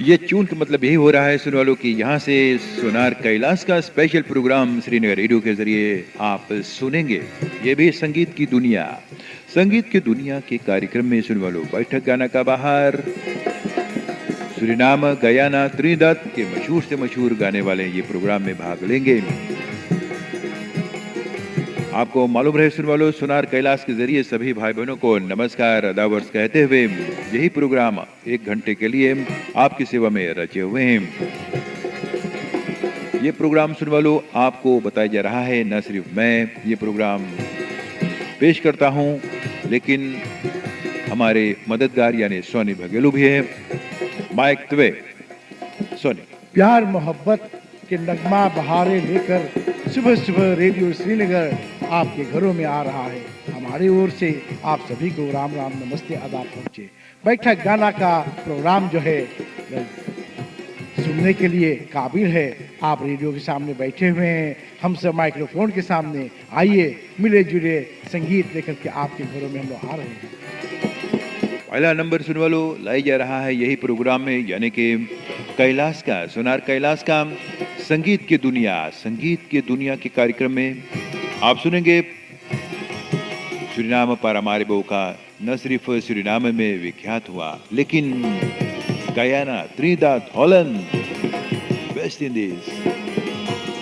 ये ट्यून का मतलब यही हो रहा है सुनने वालों की यहाँ से सोनार कैलाश का स्पेशल प्रोग्राम श्रीनगर रेडियो के जरिए आप सुनेंगे। ये भी संगीत की दुनिया। संगीत की दुनिया के कार्यक्रम में सुनने वालों बैठक गाना का बाहर सुरीनाम, गयाना, त्रिनिदाद के मशहूर से मशहूर गाने वाले ये प्रोग्राम में भाग लेंगे। आपको मालूम रहे सुनने वालों, सोनार कैलाश के जरिए सभी भाई बहनों को नमस्कार अदावर्स कहते हुए यही प्रोग्राम 1 घंटे के लिए आपकी सेवा में रचे हुए हैं। ये प्रोग्राम सुनने वालों आपको बताया जा रहा है, न सिर्फ मैं ये प्रोग्राम पेश करता हूं, लेकिन हमारे मददगार यानी सोनी भगेलू भी है। माइक त्वे सोनी। प्यार मोहब्बत के नगमा बहारे लेकर सुबह सुबह रेडियो श्रीनगर आपके घरों में आ रहा है। हमारी ओर से आप सभी को राम राम नमस्ते आदाब पहुँचे। बैठक गाना का प्रोग्राम जो है सुनने के लिए काबिल है। आप रेडियो के सामने बैठे हुए हैं, हम सब माइक्रोफोन के सामने, आइए मिले जुले संगीत लेकर के आपके घरों में हम लोग आ रहे हैं। पहला नंबर सुनने वालों लाई जा रहा है यही प्रोग्राम में, यानी कि कैलाश का, सोनार कैलाश का संगीत की दुनिया। संगीत की दुनिया के कार्यक्रम में आप सुनेंगे सुरीनाम पारामारिबो का न सिर्फ सुरीनाम में विख्यात हुआ, लेकिन Guyana, Trinidad, Holland, West Indies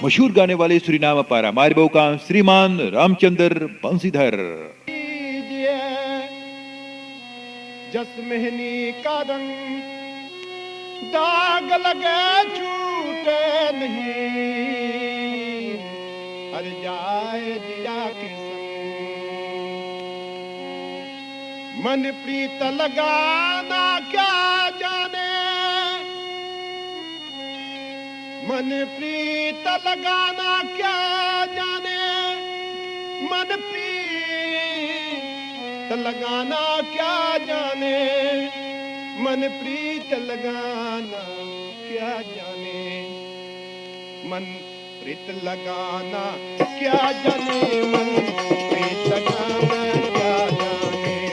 मशहूर गाने वाले सुरीनाम पारामारिबो का श्रीमान रामचंद्र बंसीधर। जसमेहनी का रंग दाग लगे छूटे नहीं, हर जाए दिया के संग मन प्रीत लगाना क्या जाने, मन प्रीत लगाना क्या जाने, मन लगाना क्या जाने, मन प्रीत लगाना क्या जाने, मन प्रीत लगाना क्या जाने, मन प्रीत लगाना क्या जाने,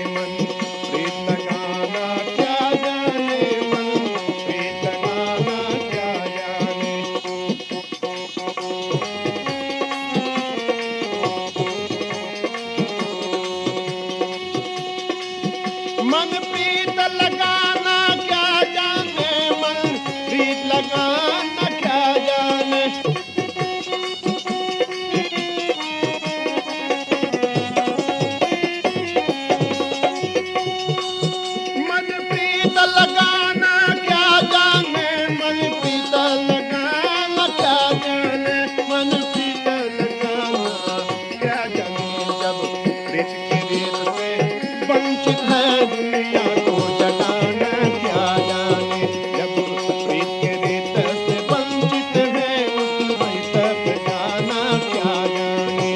मन प्रीत लगाना क्या जाने, मन प्रीत लगाना क्या जाने। मन प्रीत लगाना क्या जाने, मन प्रीत लगाना क्या जाने, मन प्रीत लगाना क्या जाने, मन प्रीत लगाना क्या जाने, मन प्रीत लगाना क्या जाने। जब प्रीत की रीत से वंचित है दुनिया को जगाना क्या जाने, जब प्रीत के रीत से वंचित है उस रीत पे जाना क्या जाने।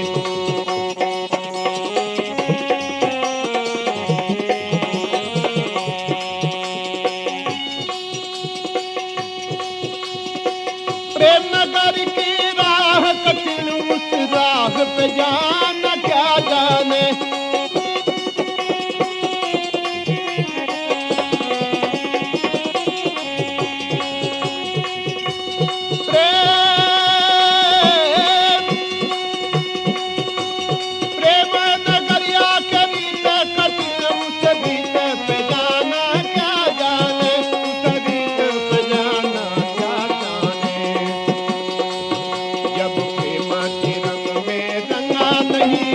प्रेम नगर की राह कठिन, उस राह पे जाना क्या जाने, प्रेम नगरिया के रीत कठिन, उस रीत पे जाना क्या जाने, उस रीत पे जाना क्या जाने। जब प्रेम के रंग में रंगा नहीं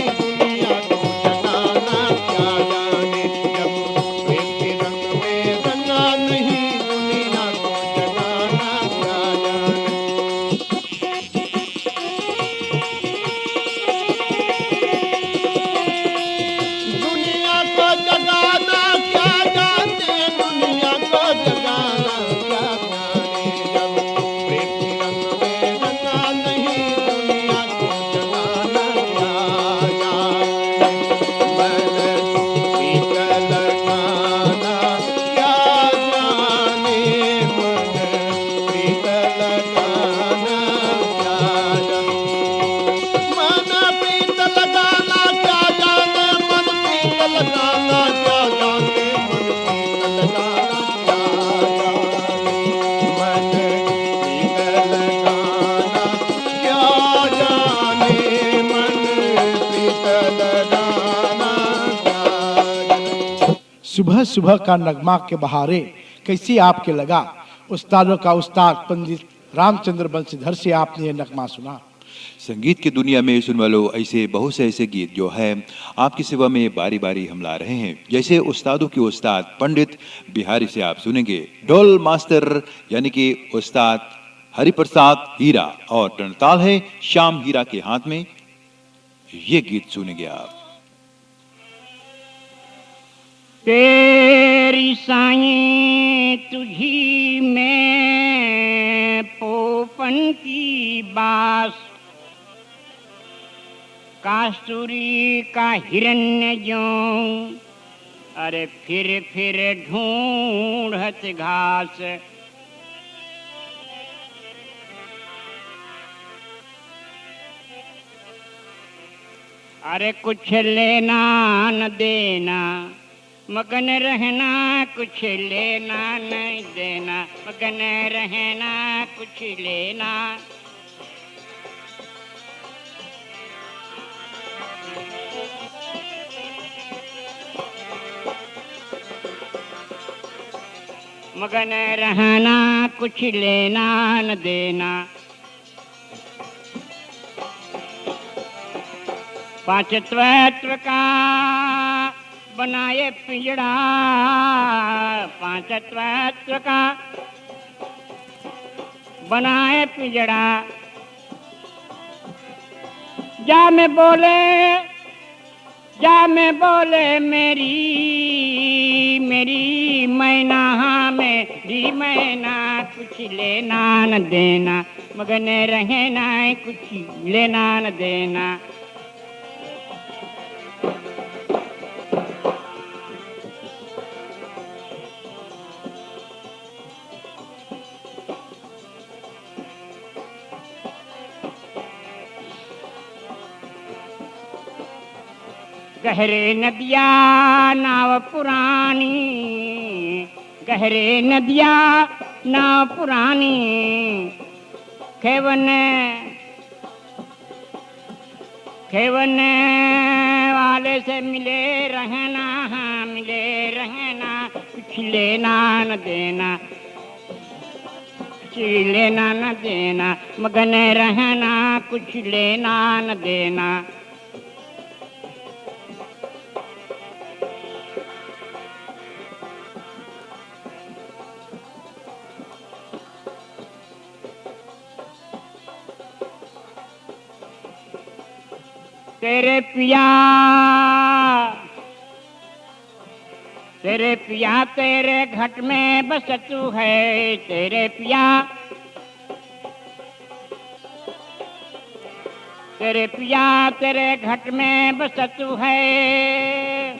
सुबह सुबह का नगमा के बहारे कैसी आपके लगा। उस्तादों का उस्ताद पंडित रामचंद्र बंशीधर से आपने ये नगमा सुना। संगीत की दुनिया में सुन वालों ऐसे बहुत से ऐसे गीत जो है आपकी सेवा में बारी बारी हम ला रहे हैं। जैसे उस्तादों के उस्ताद पंडित बिहारी से आप सुनेंगे ढोल मास्टर यानी कि उस्ताद हरिप्रसाद हीरा और टनताल है श्याम हीरा के हाथ में। ये गीत सुनेंगे आप। तेरी साईं तुझी में पोपन की बास, कास्तूरी का हिरण्य ज्यों, अरे फिर ढूंढत घास। अरे कुछ लेना न देना मगन रहना, कुछ लेना नहीं देना मगन रहना, कुछ लेना। मगन रहना कुछ लेना न देना। पांच तत्व का बनाए पिंजड़ा, पांच तत्व का बनाए पिंजड़ा। जा में बोले मेरी मैना, हाँ मेरी मैना, कुछ लेना न देना मगन रहना, कुछ लेना न देना। गहरे नदिया नाव पुरानी, गहरे नदिया नाव पुरानी। खेवन वाले से मिले रहना, हाँ मिले रहना, कुछ लेना न देना, कुछ लेना न देना मगन रहना, कुछ लेना न देना। तेरे पिया तेरे घट में बस तू है, तेरे पिया तेरे घट में बस तू है।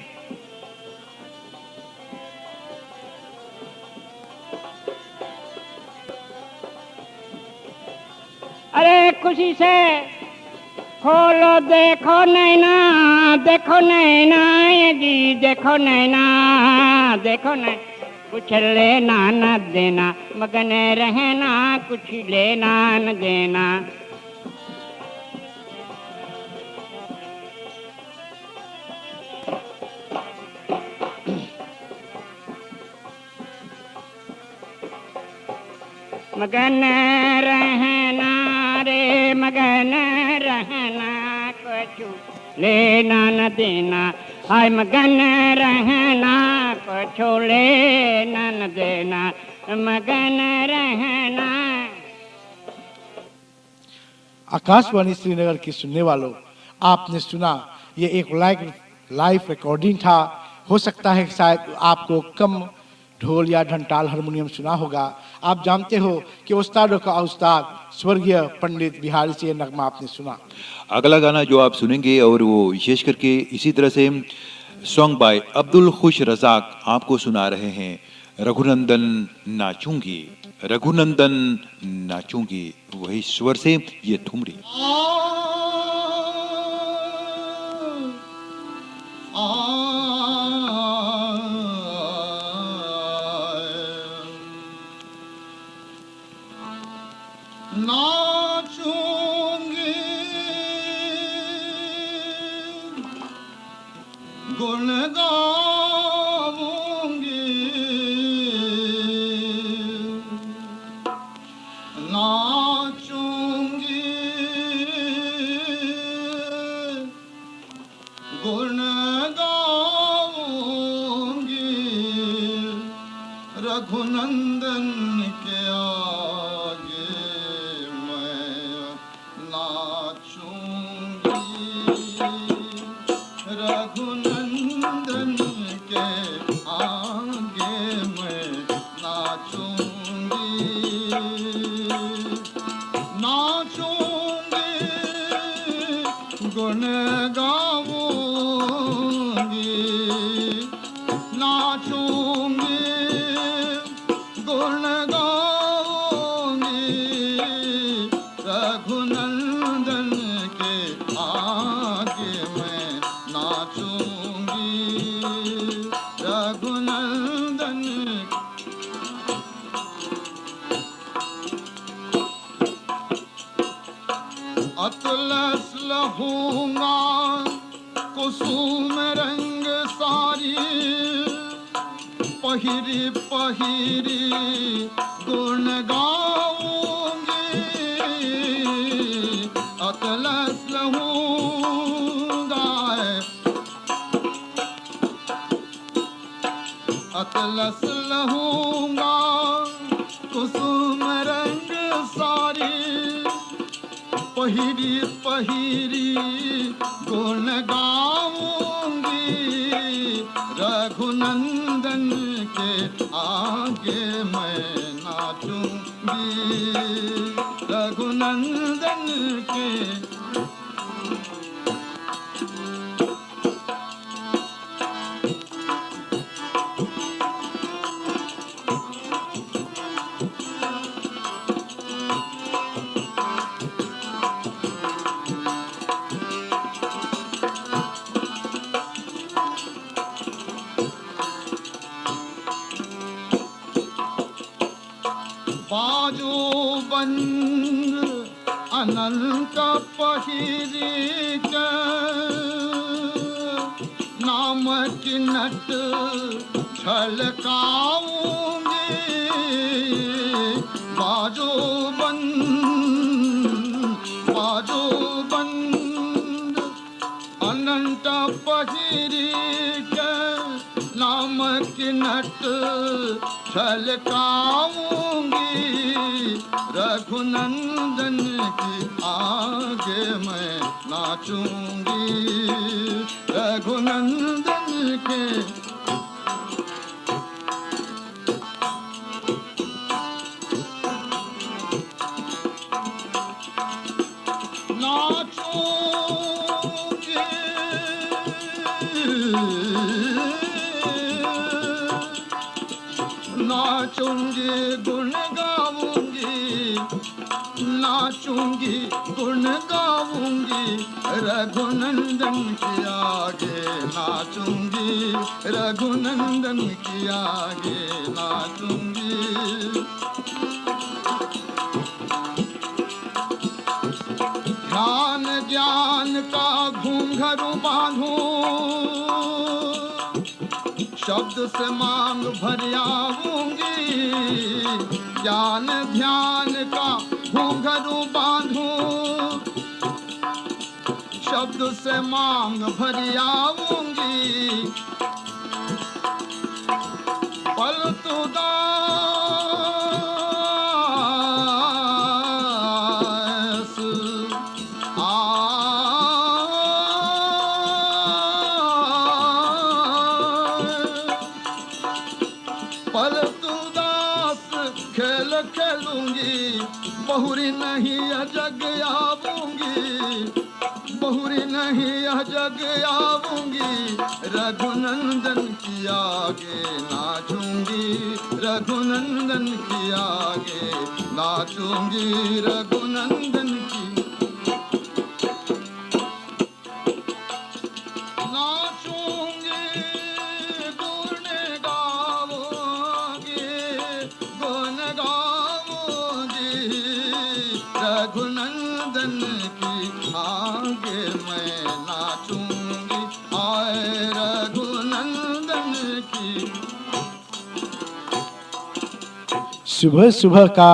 अरे खुशी से खोलो देखो नैना, देखो नैना ये जी, देखो नैना, देखो नैना, कुछ लेना न देना मगन रहना, कुछ लेना न देना। मगन रहना रे मगन रहना, कुछ लेना न देना, हाय मगन रहना, कुछ लेना न देना मगन रहना। आकाशवाणी श्रीनगर की सुनने वालों, आपने सुना ये एक लाइव रिकॉर्डिंग था। हो सकता है शायद आपको कम ढोल या ढंटाल हारमोनियम सुना होगा। आप जानते हो कि उस्तादों का उस्ताद स्वर्गीय पंडित बिहारी से ये नगमा आपने सुना। अगला गाना जो आप सुनेंगे और वो विशेष करके इसी तरह से सॉन्ग बाय अब्दुल खुश रजाक आपको सुना रहे हैं रघुनंदन नाचूंगी, रघुनंदन नाचूंगी, वही स्वर से ये ठुमरी। नाचूंगी गुण गाऊं रघुनंदन के आगे मैं नाचूंगी, रघुनंदन के आगे मैं नाचूंगी, नाचूंगी गुण गाऊंगी, नाचूंगी गुण गाऊंगी, रघुनंदन के आगे मैं नाचूंगी, रघुनंदन। अतलस लहूंगा कुसुम रंग सारी, पहिरी पहिरी गुण गाऊंगी, अतलस लहूंगा, अतलस लहूंगा कुसुम रंग सारी, पहिरी पहिरी गुण गाऊंगी, रघुनंदन के आगे मैं नाचूंगी, रघुनंदन के। बाजो बंद अनंत पहिरी के, नाम की नट छलकाऊंगी, बाजो बंद अनंत पहिरी के, नाम की नट छलकाऊंगी, रघुनंदन के आगे मैं नाचूंगी, रघुनंदन के। नाचूंगी नाचूंगी गुण गाऊंगी, नाचूंगी गुण गाऊंगी, रघुनंदन के आगे नाचूंगी, रघुनंदन के आगे नाचूंगी। ध्यान ज्ञान का घूंघरू बांधूं, शब्द से मांग भर आऊंगी, ज्ञान ध्यान का घूंघरू बांधूं, शब्द से मांग भर आऊंगी, पलतुदास पलतुदास खेल खेलूंगी, बहुरी नहीं जग आऊंगी, बहुरी नहीं जग आऊंगी, रघुनंदन की आगे नाचूंगी, रघुनंदन की आगे नाचूंगी, रघुनंदन की। नाचूंगी गुण गाऊंगी, गुण गाऊंगी, रघुनंदन की आगे मैं नाचूंगी, आए रघुनंदन की। सुबह सुबह का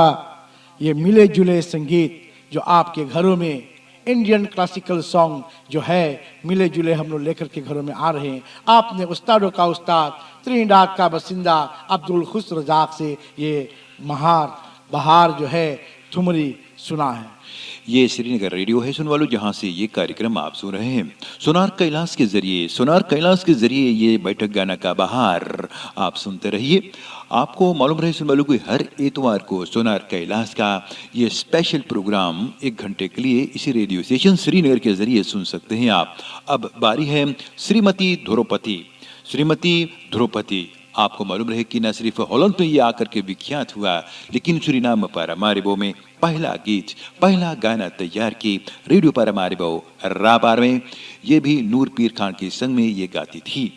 ये मिले जुले संगीत जो आपके घरों में इंडियन क्लासिकल सॉन्ग जो है मिले जुले हम लोग लेकर के घरों में आ रहे हैं। आपने उस्तादों का उस्ताद त्रिनिदाद का बसिंदा अब्दुल खुश रजाक से ये महार बहार जो है ठुमरी सुना है। ये श्रीनगर रेडियो है सुन वालों, जहां से ये कार्यक्रम आप सुन रहे हैं। सोनार कैलाश के जरिए ये बैठक गाना का बहार आप सुनते रहिए। आपको मालूम रहे सुन वालों कि हर इतवार को सोनार कैलाश का ये स्पेशल प्रोग्राम 1 घंटे के लिए इसी रेडियो स्टेशन श्रीनगर के जरिए सुन सकते हैं आप। अब बारी है श्रीमती ध्रुपति। आपको मालूम रहे कि न सिर्फ हॉलैंड में ये आकर के विख्यात हुआ, लेकिन सुरीनाम पारामारिबो में पहला गाना तैयार की रेडियो पारामारिबो राबार में। ये भी नूर पीर खान के संग में ये गाती थी।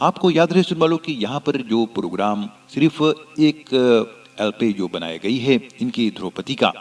आपको याद रहे सुन वालों कि यहाँ पर जो प्रोग्राम सिर्फ एक एलपी जो बनाई गई है इनकी ध्रुपति का,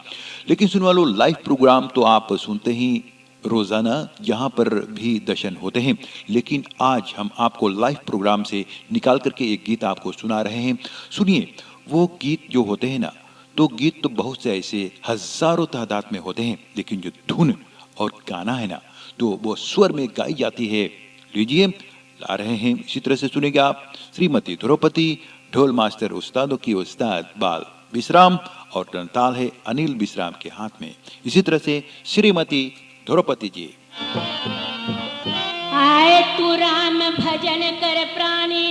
लेकिन सुन वालों लाइव प्रोग्राम तो आप सुनते ही रोजाना यहाँ पर भी दर्शन होते हैं। लेकिन आज हम आपको लाइव प्रोग्राम से निकाल करके एक गीत आपको सुना रहे हैं। सुनिए, वो गीत जो होते हैं ना, तो गीत तो बहुत से ऐसे हजारों तादाद में होते हैं, लेकिन जो धुन और गाना है ना, तो वो स्वर में गाई जाती है। लीजिए ला रहे हैं, इसी तरह से सुनेगा आप श्रीमती ध्रुपति, ढोल मास्टर उस्तादों की उस्ताद बाल विश्राम और टंताल है अनिल विश्राम के हाथ में। इसी तरह से श्रीमती ध्रुपति जी। आए तू राम भजन कर प्राणी,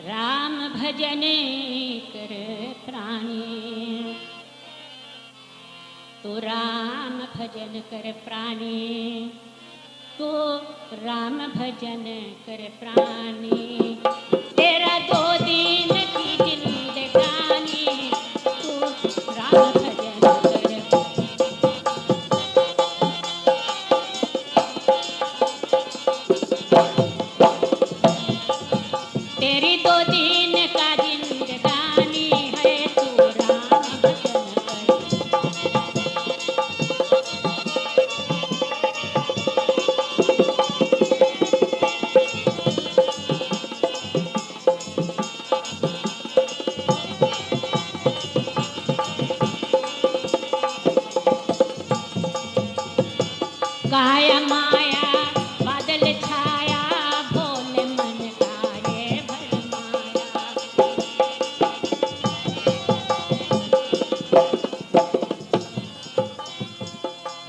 राम भजन कर प्राणी, तू राम भजन कर प्राणी, तू राम भजन कर प्राणी, तेरा 2 दिन की जिंदगानी, तू राम भजन कर। तेरी 2 दिन का जिंदगानी है, तू राम भजन कर। काया माया बादल छाया, भोले मन का ये भरमाया।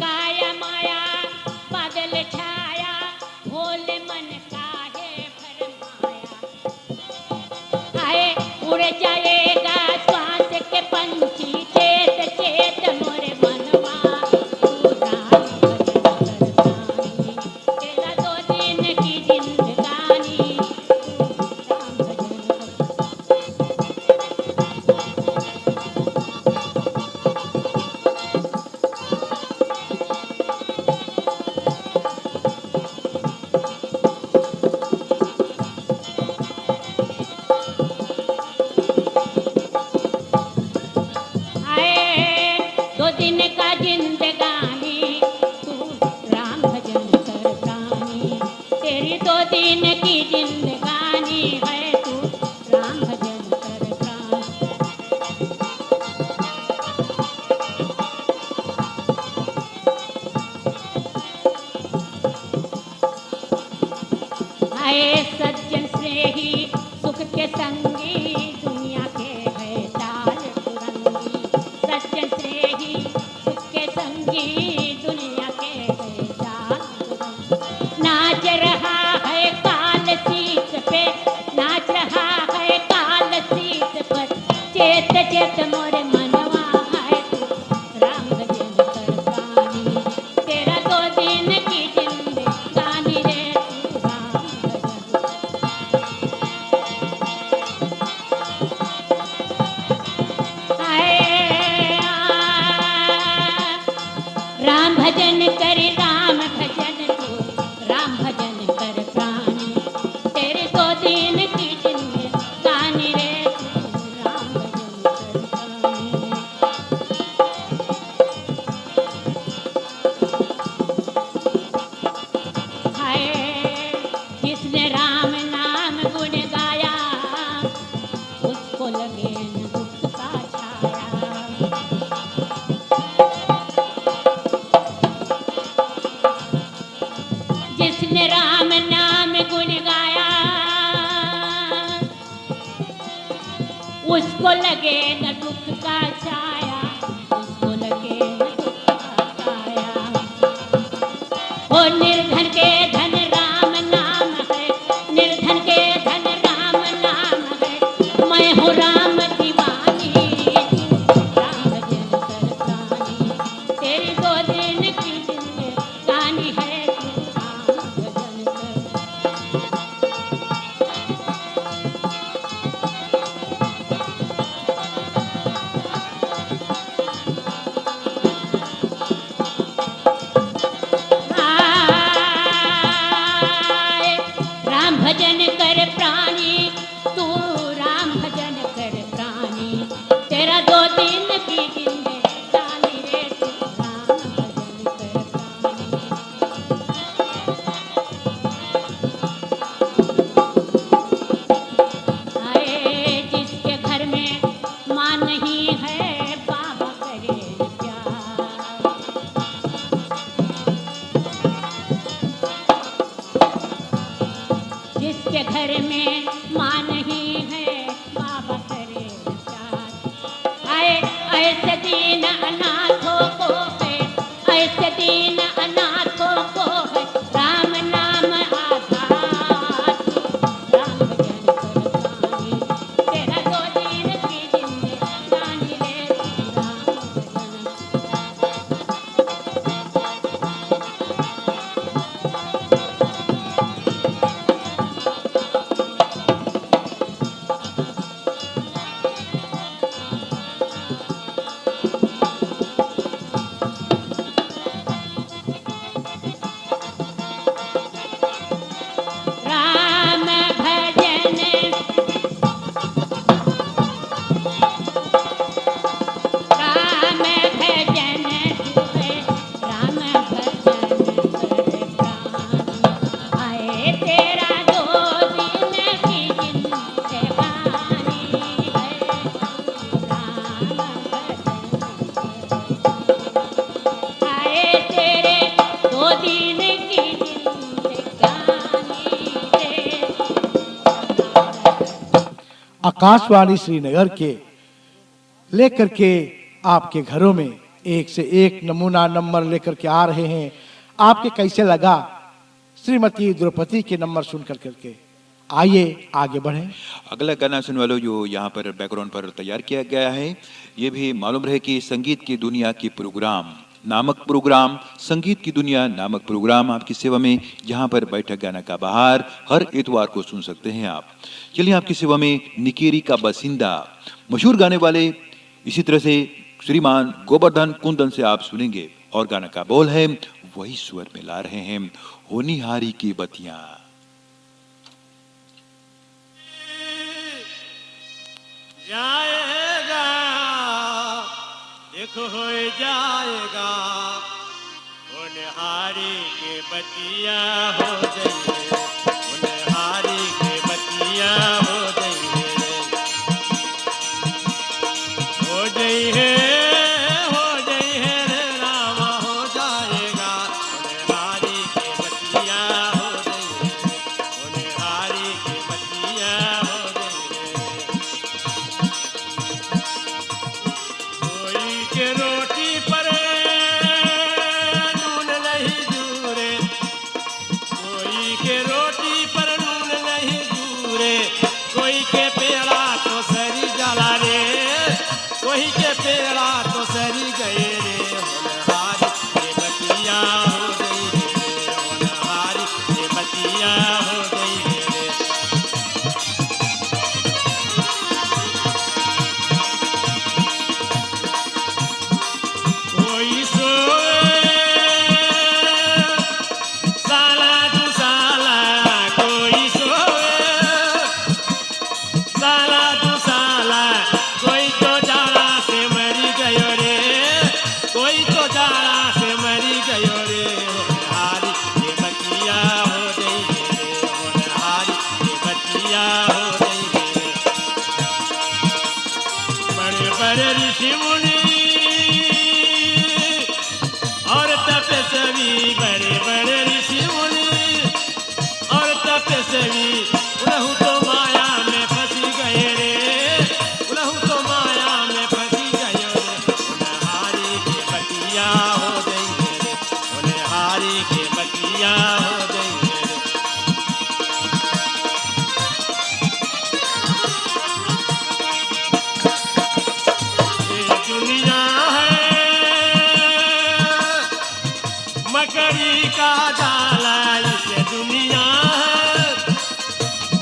काया माया बादल छाया, भोले मन का ये भरमाया। आए उड़ जाएगा श्वास के पंछी, चेत चेत मोरे मनवा, तू राम भजन कर प्राणी, तेरा 2 दिन की जिंदगानी, तू राम भजन कर। आए 2 दिन का जिंदगानी, तू राम भजन कर प्राणी, तेरी 2 दिन की जिंदगानी है, तू राम भजन कर प्राणी। आए सज्जन स्नेही सुख के संगी, दुनिया के है चाल कुरंगी, सज्जन स्नेही सुख के संगी, दुनिया के है चाल कुरंगी। नाच रहा है काल सीत पे, नाच रहा है काल सीत पर, चेत चेत मोरे मनवा है, तू राम भजन कर प्राणी, तेरा 2 दिन की जिंदगानी रे, तू राम भजन। आए राम भजन कर, राम भजन, तू राम भजन कर प्राणी, तेरे 2 दिन की जिंदगानी रे, तू राम भजन कर प्राणी। जिसको लगे न दुख का छाया, जिसको लगे न दुख का छाया। वो निर्धन के धन राम नाम है, निर्धन के धन राम नाम है। मैं हूँ राम दीवानी, तू राम भजन कर प्राणी। तेरी 2 दिन की जिंदगानी है, तू राम भजन कर। आए, राम भजन कर प्राणी, तू राम भजन कर प्राणी। तेरा 2 दिन की जिंदगानी रे, तू राम भजन कर प्राणी। आए, जिसके घर में माँ नहीं है, बाबा करे प्यार। जिसके घर में माँ नहीं है, बाबा करे प्यार। आए, ऐसे दीन अनाथों को है, ऐसे दीन अनाथों को है, राम नाम आधार। राम भजन कर प्राणी, तेरा 2 दिन की जिंदगानी रे, तू राम भजन। राम भजन, राम भजन हुए, राम भजन कर प्राणी। आए, तेरा 2 दिन की जिंदगानी है, राम भजन कर। आए, तेरे 2 दिन की जिंदगानी रे। आकाशवाणी श्रीनगर के लेकर के आपके घरों में एक से एक नमूना नंबर लेकर के आ रहे हैं। आपके कैसे लगा श्रीमती द्रौपदी के नंबर सुन करके? आइए आगे बढ़ें। अगला गाना सुनने वालों जो यहाँ पर बैकग्राउंड पर तैयार किया गया है, ये भी मालूम रहे कि संगीत की दुनिया की प्रोग्राम नामक प्रोग्राम, संगीत की दुनिया नामक प्रोग्राम आपकी सेवा में, जहाँ पर बैठक गाना का बहार हर इतवार को सुन सकते हैं आप। चलिए आपकी सेवा में निकेरी का बसिंदा मशहूर गाने वाले इसी तरह से श्रीमान गोवर्धन कुंदन से आप सुनेंगे, और गाना का बोल है वही स्वर में ला रहे हैं होनिहारी की बतियां। जाएगा देखो हो जाएगा, होनहारी के बतिया हो जाइए, होनहारी के बतिया हो जाइए, हो जाइए, हो जाइए रे रामा, हो जाएगा, होनहारी के बतिया हो जाइए, होनहारी के बतिया हो जाइए। कोई के रोटी पर नून नहीं जूरे, कोई के हारी के बतिया हो गई है रे। ये दुनिया है मकड़ी का जाला, इसे दुनिया है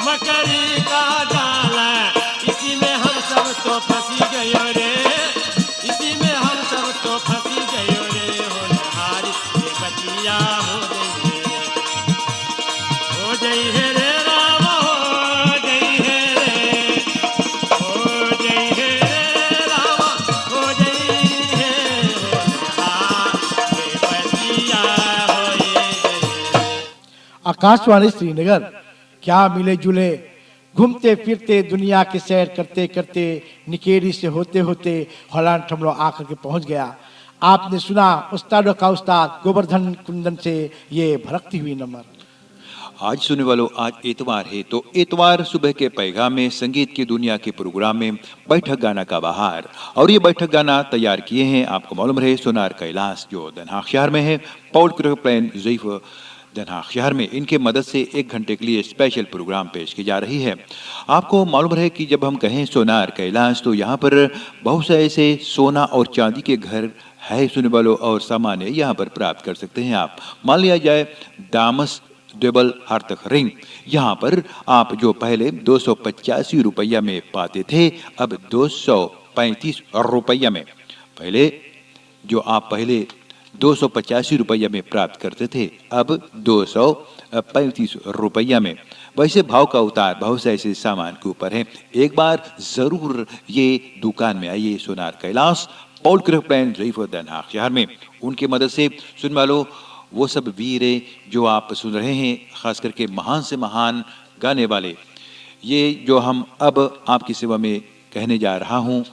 मकड़ी का जाला, इसी में हम सब तो फंसी गयो रे, इसी में हम सब तो फंसी गयो रे। होनहारी के बतिया हो गई है, हो गई है रे राम, हो गई है रे, हो गई है रे राम, हो गई है। होनहारी के बतिया हो गई है। आकाशवाणी श्रीनगर, क्या मिले जुले घूमते फिरते दुनिया की सैर करते करते निकेरी से होते होते हॉलैंड ठमलो आकर के पहुंच गया। आपने सुना उस्तादों का उस्ताद गोवर्धन कुंदन से ये भड़कती हुई नंबर। आज सुनने वालों, आज इतवार है, तो इतवार सुबह के पैगाम में संगीत की दुनिया के प्रोग्राम में बैठक गाना का बहार। और ये बैठक गाना तैयार किए हैं, आपको मालूम रहे, सोनार कैलाश जो Den Haag शहर में है, पॉल क्रोप्लेन ज़ीफ Den Haag शहर में। इनके मदद से 1 घंटे के लिए स्पेशल प्रोग्राम पेश की जा रही है। आपको मालूम रहे कि जब हम कहें सोनार कैलाश, तो यहाँ पर बहुत से ऐसे सोना और चांदी के घर है सुनने वालों, और सामान यहाँ पर प्राप्त कर सकते हैं आप। मान लिया जाए दामस डबल हार्थक रिंग, यहाँ पर आप जो पहले 285 रुपया में पाते थे, अब 235 रुपया में, पहले जो आप पहले 285 रुपया में प्राप्त करते थे, अब 235 रुपया में। वैसे भाव का उतार बहुत से ऐसे सामान के ऊपर है। एक बार जरूर ये दुकान में आइए, सोनार कैलाश, पॉल क्रोप्लेन ज़ीफ Den Haag शहर में। उनकी मदद से सुन वालों, वो सब वीर जो आप सुन रहे हैं, खास करके महान से महान गाने वाले, ये जो हम अब आपकी सेवा में कहने जा रहा हूँ,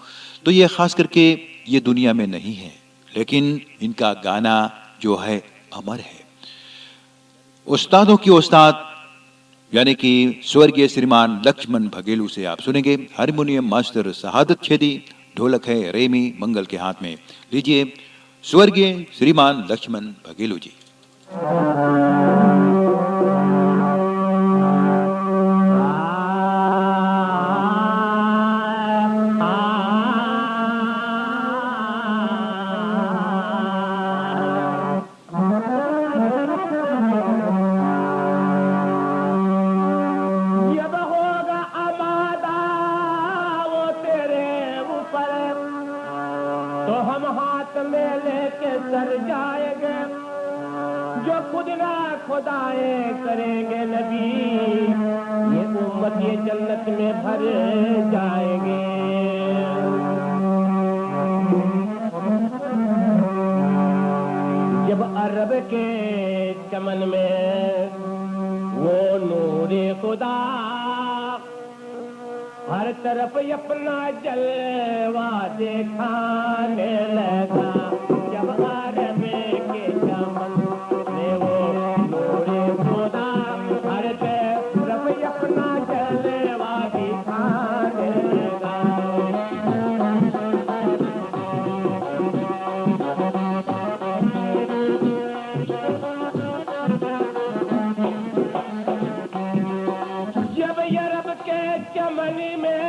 तो ये खास करके ये दुनिया में नहीं है, लेकिन इनका गाना जो है अमर है। उस्तादों की उस्ताद यानी कि स्वर्गीय श्रीमान लक्ष्मण भगेलू से आप सुनेंगे। हारमोनियम मास्टर शहादत छेदी, ढोलक है रेमी मंगल के हाथ में। लीजिए स्वर्गीय श्रीमान लक्ष्मण भगेलू जी। जब होगा आबादा वो तेरे ऊपर, तो हम हाथ में लेके सर जाएंगे, जो खुद ना खुदाए करेंगे नबी, ये उम्मत ये जन्नत में भर जाएंगे। जब अरब के चमन में वो नूरे खुदा हर तरफ अपना जलवा दिखाने लगा, जब अरब के चमन में वो नूरे खुदा हर तरफ अपना जलवा दिखाने लगा। जब अरब के चमन में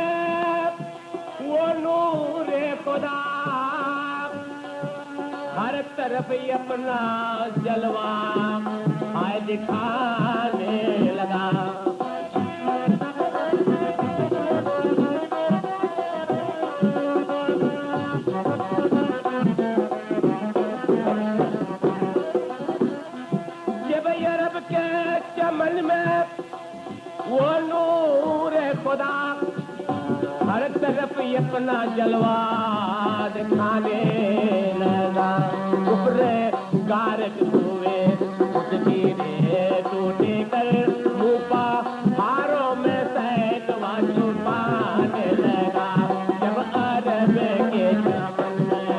वो नूरे खुदा हर तरफ अपना जलवा आए दिखाने लगा, जब अरब के चमन में वो नूरे खुदा हर तरफ अपना जलवा दिखाने लगा। ऊपरे गारक हुए धीरे टूटे कर मुपा हारों में सैकवा छुपाने लगा, जब अरब के चमन में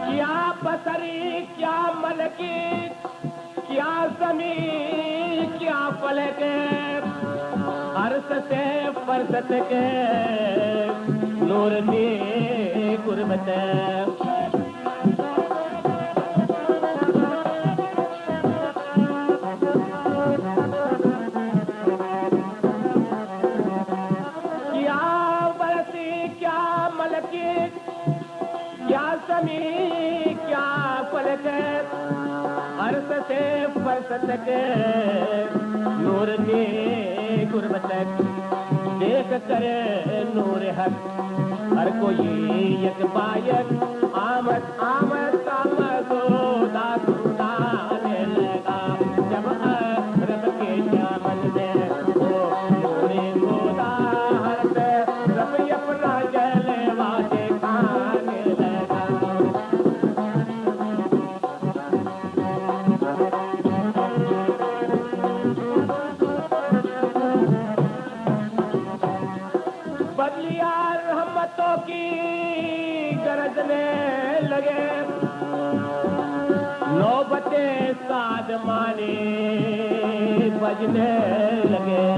क्या पता सरी क्या मलकी क्या जमी क्या फलक अर्श से फरसत के नूर ने गुरबत क्या बरसी क्या मलकी क्या समी क्या फलक अर्श से फरसत के नूर ने गुरबत देख कर नूर हक हर कोई एक बायक आमद आमद कामद दाने लगा जब रब के चमन में ओ नूरे खुदा हर रब अपना जलवा दिखाने लगा बदलिया रहमतों की गरजने लगे नौबते सादमानी बजने लगे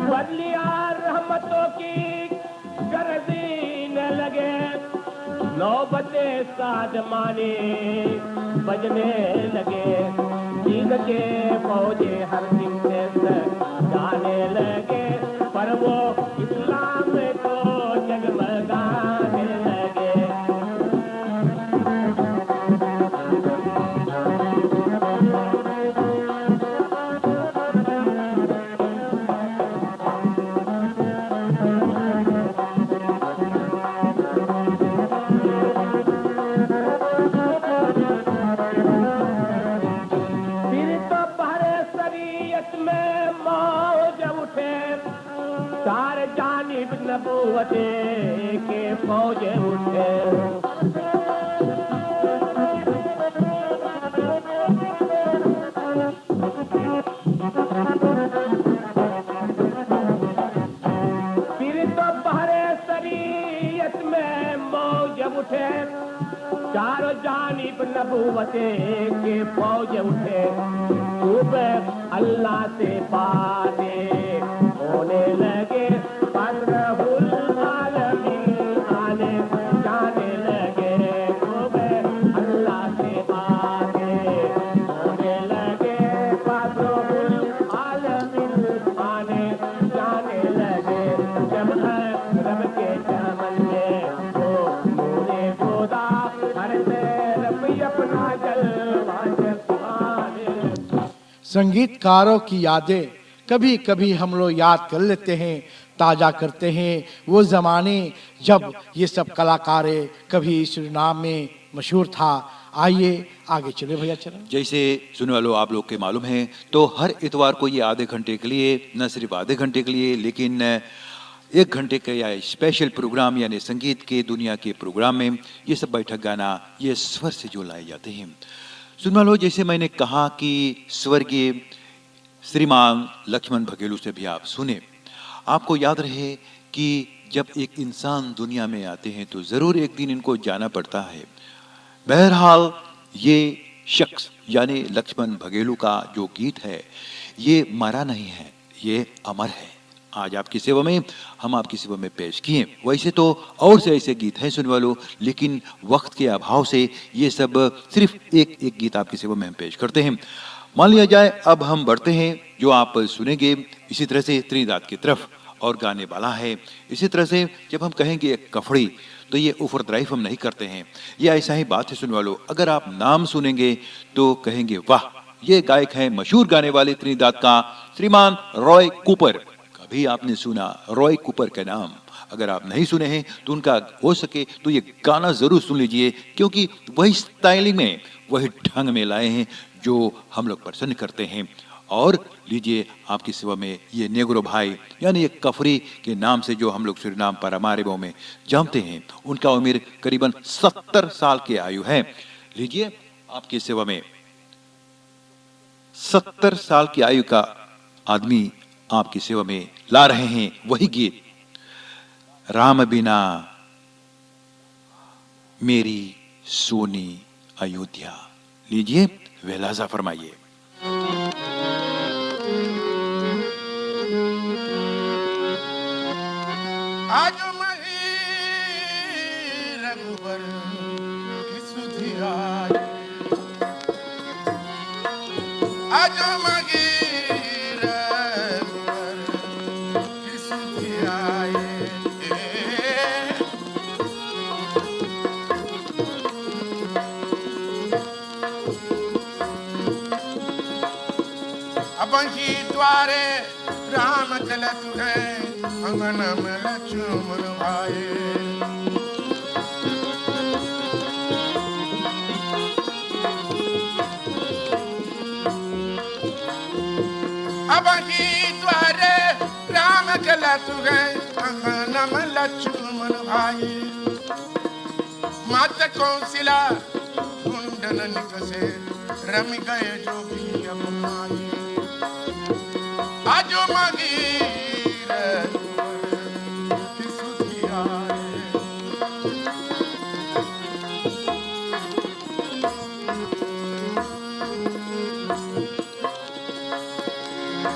बदलिया रहमतों की गरजने लगे नौबते सादमानी बजने लगे दीन के फौजे हर दिन से जाने लगे पर वो इस्लाम को जगमगाने लगे फिर तो पहरे शरीयत में मौज उठे चार जानिब नबूवते के फौज उठे फिर तो पहरे शरीयत में मौज उठे चारों जानिब नबूवते के फौज उठे खूब अल्लाह से बातें होने लगे फजरहुल आलमीन आने जाने लगे खूब अल्लाह से बातें होने लगे फजरहुल आलमीन आने जाने लगे जब रब के चमन में वो नूरे खुदा हर तरफ अपना जलवा दिखाने संगीतकारों की यादें कभी कभी हम लोग याद कर लेते हैं, ताज़ा करते हैं वो ज़माने जब ये सब कलाकारें कभी सुरीनाम में मशहूर था। आइए आगे चले भैया चलें। जैसे सुनने वालों आप लोग के मालूम है तो हर इतवार को ये आधे घंटे के लिए, न सिर्फ आधे घंटे के लिए लेकिन 1 घंटे का या स्पेशल प्रोग्राम यानी संगीत के दुनिया के प्रोग्राम में ये सब बैठक गाना ये स्वर से जो लाए जाते हैं। सुनने वालों जैसे मैंने कहा कि स्वर्गीय श्रीमान लक्ष्मण बघेलू से भी आप सुने, आपको याद रहे कि जब एक इंसान दुनिया में आते हैं तो ज़रूर एक दिन इनको जाना पड़ता है। बहरहाल ये शख्स यानी लक्ष्मण बघेलू का जो गीत है ये मरा नहीं है, ये अमर है। आज आपकी सेवा में हम आपकी सेवा में पेश किए। वैसे तो और से ऐसे गीत हैं सुनने वालों, लेकिन वक्त के अभाव से ये सब सिर्फ एक एक गीत आपकी सेवा में हम पेश करते हैं। मान लिया जाए अब हम बढ़ते हैं, जो आप सुनेंगे इसी तरह से त्रिदाद की तरफ और गाने वाला है। इसी तरह से जब हम कहेंगे एक कफड़ी तो ये ओवर ड्राइव हम नहीं करते हैं, ये ऐसा ही बात है सुनने वालों। अगर आप नाम सुनेंगे तो कहेंगे वाह, ये गायक है मशहूर गाने वाले त्रिदाद का श्रीमान रॉय कूपर। कभी आपने सुना रॉय कूपर का नाम? अगर आप नहीं सुने हैं तो उनका हो सके तो ये गाना जरूर सुन लीजिए, क्योंकि वही स्टाइलिंग में वही ढंग में लाए हैं जो हम लोग पसंद करते हैं। और लीजिए आपकी सेवा में ये नेग्रो भाई यानी एक कफरी के नाम से जो हम लोग सुरीनाम पारामारिबो में जानते हैं, उनका उम्र करीबन 70 साल की आयु है। लीजिए आपकी सेवा में 70 साल की आयु का आदमी आपकी सेवा में ला रहे हैं वही गीत, राम बिना मेरी सोनी अयोध्या। लीजिए, वेलाजा फरमाइए। आज मही रघुबर की सुधि आई, आज मही रघुबर की सुधि आई। अब ही द्वारे राम चलत है, अंगन में लक्ष्मण भाई। अब ही द्वारे राम चलत है, अंगन में लक्ष्मण भाई। मात कौशला कुंडन निकसे, रम गए जोगी अब माई। आजो मगीर की सुधि आए,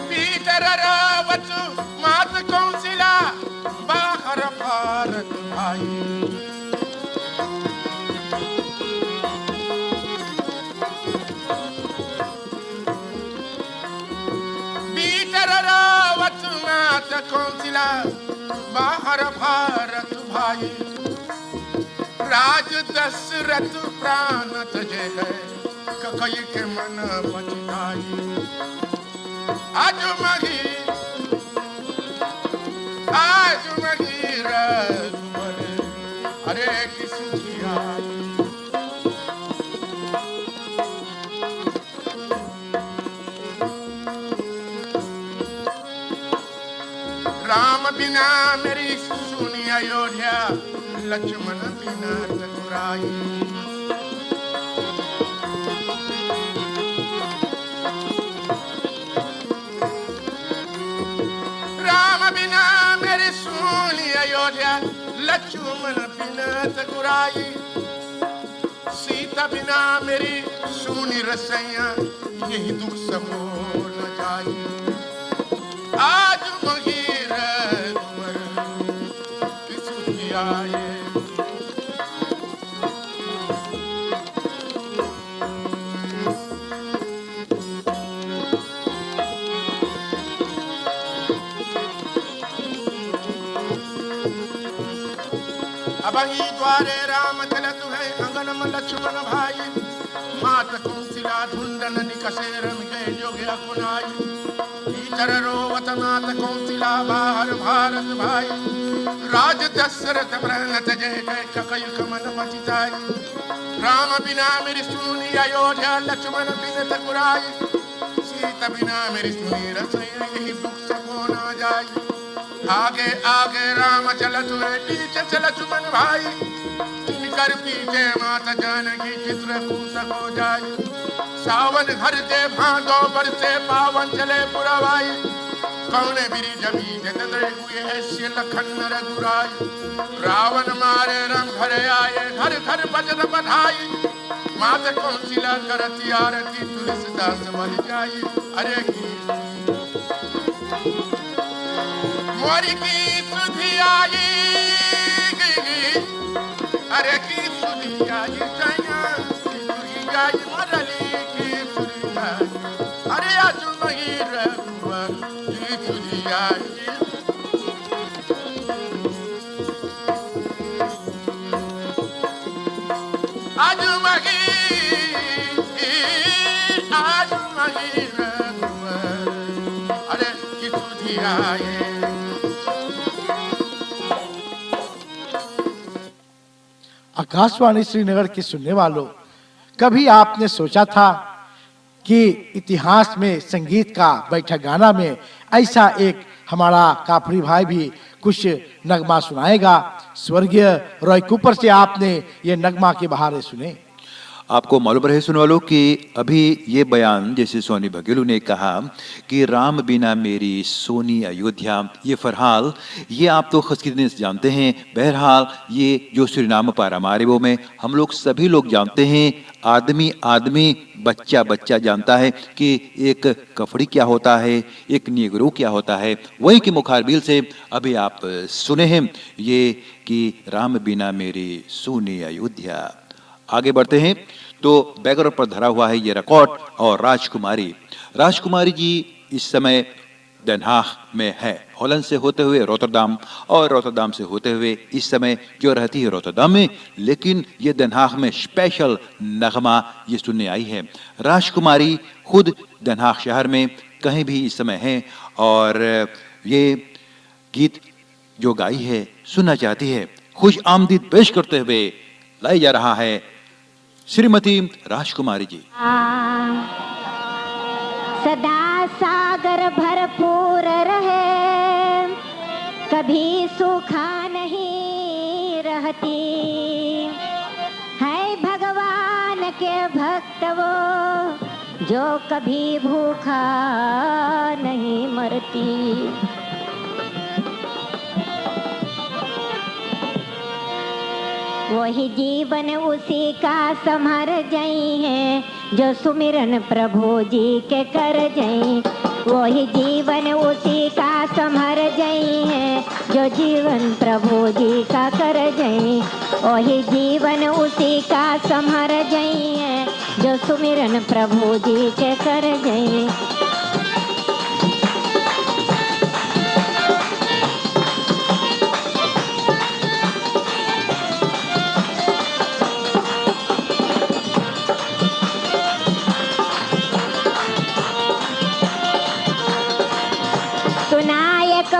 पीतर रावत मात कौशला बाहर भारत भाई। कौशला बाहर भारत भाई। राज दशरथ प्राण तजे है, ककई के मन बचताई। आज मही रघुबर, अरे की सुधि आई। राम बिना मेरी सुनी अयोध्या, लक्ष्मण बिना चतुराई। राम बिना मेरी सुनी अयोध्या, लक्ष्मण बिना चतुराई। सीता बिना मेरी सुनी रसैया, यही दुख सब हो न जाई। आज मगीर रघुबर की सुधि आए, अब ही द्वारे राम चलत है, अंगन में लक्ष्मण भाई। मात कौशला धुंडन निकसे, रम गए जोगी अपनाई। भीतर रोवत मात कौशला बाहर भारत भाई। राज दशरथ प्राण तजे है, ककई के मन बचताई। राम बिना मेरी सुनी अयोध्या, लक्ष्मण बिन तकुराई। सीता बिना मेरी सुनी रसैया, यही दुख सब हो न जाई। आगे आगे राम चलत है, पीछे चल लक्ष्मण भाई। तिनकर पीछे माता जानकी, चित्र कूस हो जाई। सावन घर से भादो बरसे, पावन चले पुरवाई। कौने बिरी जमी जगत हुए ऐसे लखन रघुराई। रावण मारे राम घर आए, घर घर बजन बधाई। माता कौशला करती आरती, तुलसीदास मर जाई। अरे की मोरी की सुधि आई, अरे की सुधि आई। सैया की सुधि आई, मरली की सुधि आई। अरे आज मही रघुबर की सुधि आई। आज मही रघुबर, अरे की सुधि आई। आकाशवाणी श्रीनगर के सुनने वालों, कभी आपने सोचा था कि इतिहास में संगीत का बैठक गाना में ऐसा एक हमारा काफरी भाई भी कुछ नगमा सुनाएगा? स्वर्गीय रॉय कूपर से आपने ये नगमा के बहारे सुने। आपको मालूम रहे सुनने वालों कि अभी ये बयान जैसे सोनी बघेलू ने कहा कि राम बिना मेरी सोनी अयोध्या, ये फरहाल ये आप तो खसकीदने से जानते हैं। बहरहाल ये जो सुरीनाम पारामारिबो में हम लोग सभी लोग जानते हैं, आदमी आदमी बच्चा बच्चा जानता है कि एक कफड़ी क्या होता है, एक निगरू क्या होता है। वही की मुखारबिल से अभी आप सुने हैं ये कि राम बिना मेरी सोनी अयोध्या। आगे बढ़ते हैं तो बैकग्राउंड पर धरा हुआ है ये रिकॉर्ड और राजकुमारी जी इस समय Den Haag में है, हॉलैंड से होते हुए रोटरडाम और रोटरडाम से होते हुए इस समय जो रहती है रोटरडाम में, लेकिन ये Den Haag में स्पेशल नगमा ये सुनने आई है। राजकुमारी खुद Den Haag शहर में कहीं भी इस समय है और ये गीत जो गाई है सुनना चाहती है। खुश आमदीद पेश करते हुए लाई जा रहा है श्रीमती राजकुमारी जी। सदा सागर भरपूर रहे, कभी सूखा नहीं रहती, है भगवान के भक्त वो जो कभी भूखा नहीं मरती। वही जीवन उसी का समर जई है जो सुमिरन प्रभु जी के कर जई। वही जीवन उसी का समर जई है जो जीवन प्रभु जी का कर जई। वही जीवन उसी का समर जई है जो सुमिरन प्रभु जी के कर जई।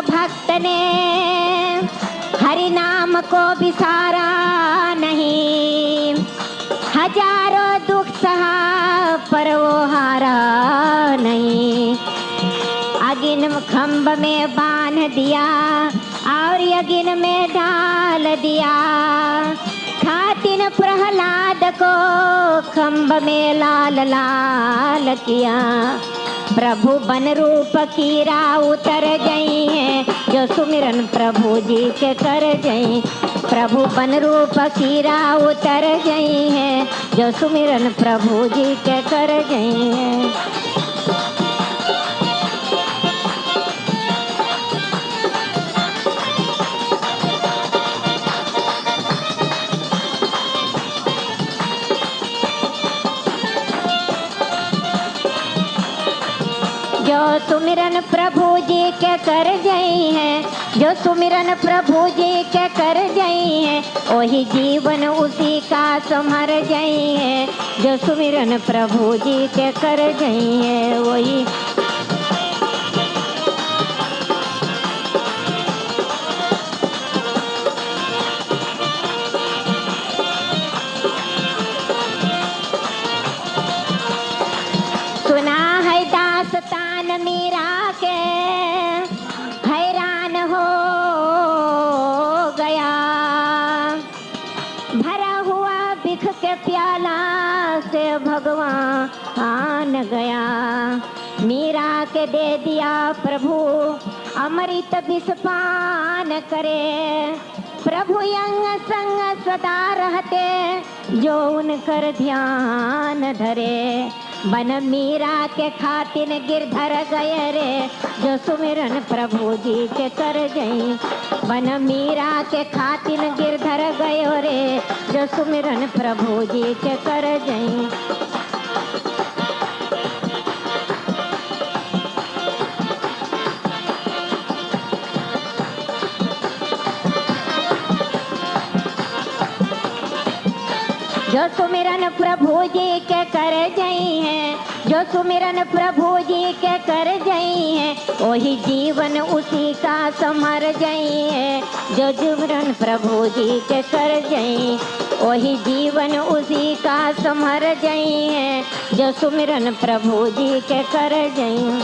भक्त ने हरि नाम को बिसारा नहीं, हजारों दुख सहा पर वो हारा नहीं। अगिन खम्भ में बांध दिया और यगिन में डाल दिया, खातिन प्रहलाद को खम्भ में लाल लाल किया। प्रभु बन रूप कीरा उतर गई है जो सुमिरन प्रभु जी के कर गई। प्रभु बन रूप कीरा उतर गई है जो सुमिरन प्रभु जी के कर गई है। जो सुमिरन प्रभु जी के कर गई है, जो सुमिरन प्रभु जी के कर गई है, वही जीवन उसी का संभर गई है जो सुमिरन प्रभु जी के कर गई है। वही सुना है दास्तान मीरा के, हैरान हो गया। भरा हुआ बिख के प्याला से भगवान गया। मीरा के दे दिया प्रभु अमृत विषपान करे। प्रभु यंग संग सदा रहते जो उनकर ध्यान धरे। बन मीरा के खातिन गिरधर गए रे जो सुमिरन प्रभु जी के कर गई। बन मीरा के खातिन गिरधर गयो रे जो सुमिरन प्रभु जी के कर गई। जो सुमिरन प्रभु जी के कर गई है, जो सुमिरन प्रभु जी के कर गई है, वही जीवन उसी का संभर गई है जो सुमिरन प्रभु जी के कर गई। वही जीवन उसी का संभर गई है जो सुमिरन प्रभु जी के कर गई।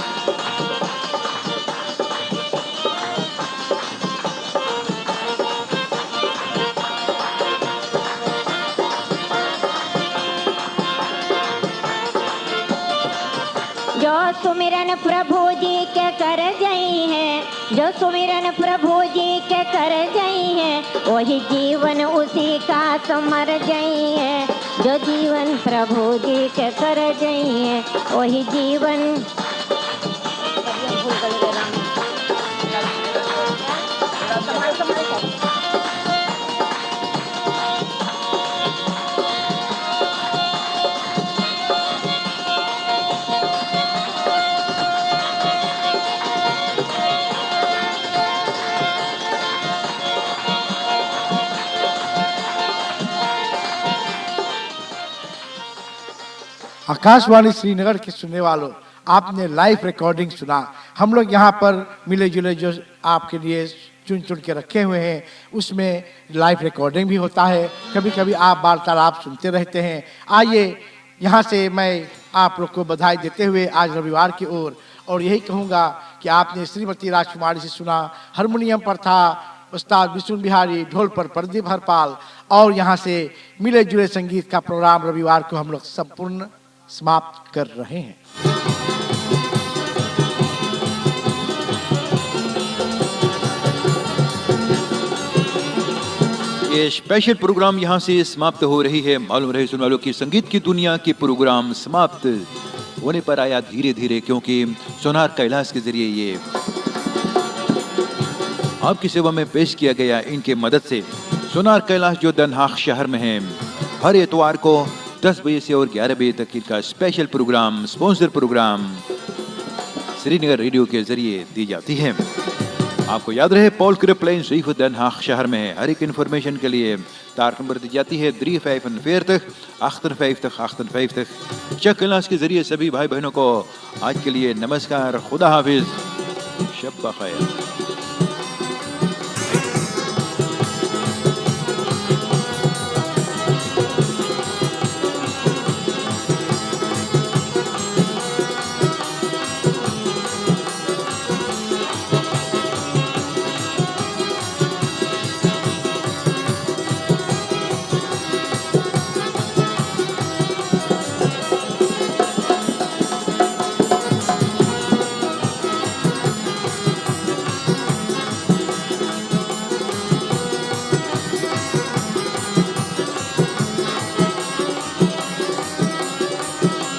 सुमिरन प्रभु जी के कर जई है, जो सुमिरन प्रभु जी के कर जई है, वही जीवन उसी का समर जई है। जो जीवन प्रभु जी के कर जई है, वही जीवन। आकाशवाणी श्रीनगर के सुनने वालों, आपने लाइव रिकॉर्डिंग सुना। हम लोग यहाँ पर मिले जुले जो आपके लिए चुन चुन के रखे हुए हैं, उसमें लाइव रिकॉर्डिंग भी होता है। कभी कभी आप वार्तालाप सुनते रहते हैं। आइए यहाँ से मैं आप लोग को बधाई देते हुए आज रविवार की ओर और यही कहूँगा कि आपने श्रीमती राजकुमारी से सुना। हारमोनियम पर था उस्ताद विष्णु बिहारी, ढोल पर प्रदीप हरपाल और यहाँ से मिले जुले संगीत का प्रोग्राम रविवार को हम लोग संपूर्ण समाप्त कर रहे हैं। ये स्पेशल प्रोग्राम यहाँ से समाप्त हो रही है। मालूम रहे सुनने वालों की संगीत की दुनिया की प्रोग्राम समाप्त होने पर आया धीरे धीरे, क्योंकि सोनार कैलाश के जरिए ये आपकी सेवा में पेश किया गया। इनके मदद से सोनार कैलाश जो दनहाक शहर में है, हर एतवार को 10 बजे से और 11 बजे तक इनका special programme, sponsor programme Srinagar radio के जरिए दी जाती है। आपको याद रहे पॉल क्रिप्लेन ज़ीफ दनहाक शहर में है। हर एक इन्फॉर्मेशन के लिए तार नंबर दी जाती है 345 58 चक कैलाश के जरिए। सभी भाई बहनों को आज के लिए नमस्कार, खुदा हाफिज, शब बखैर।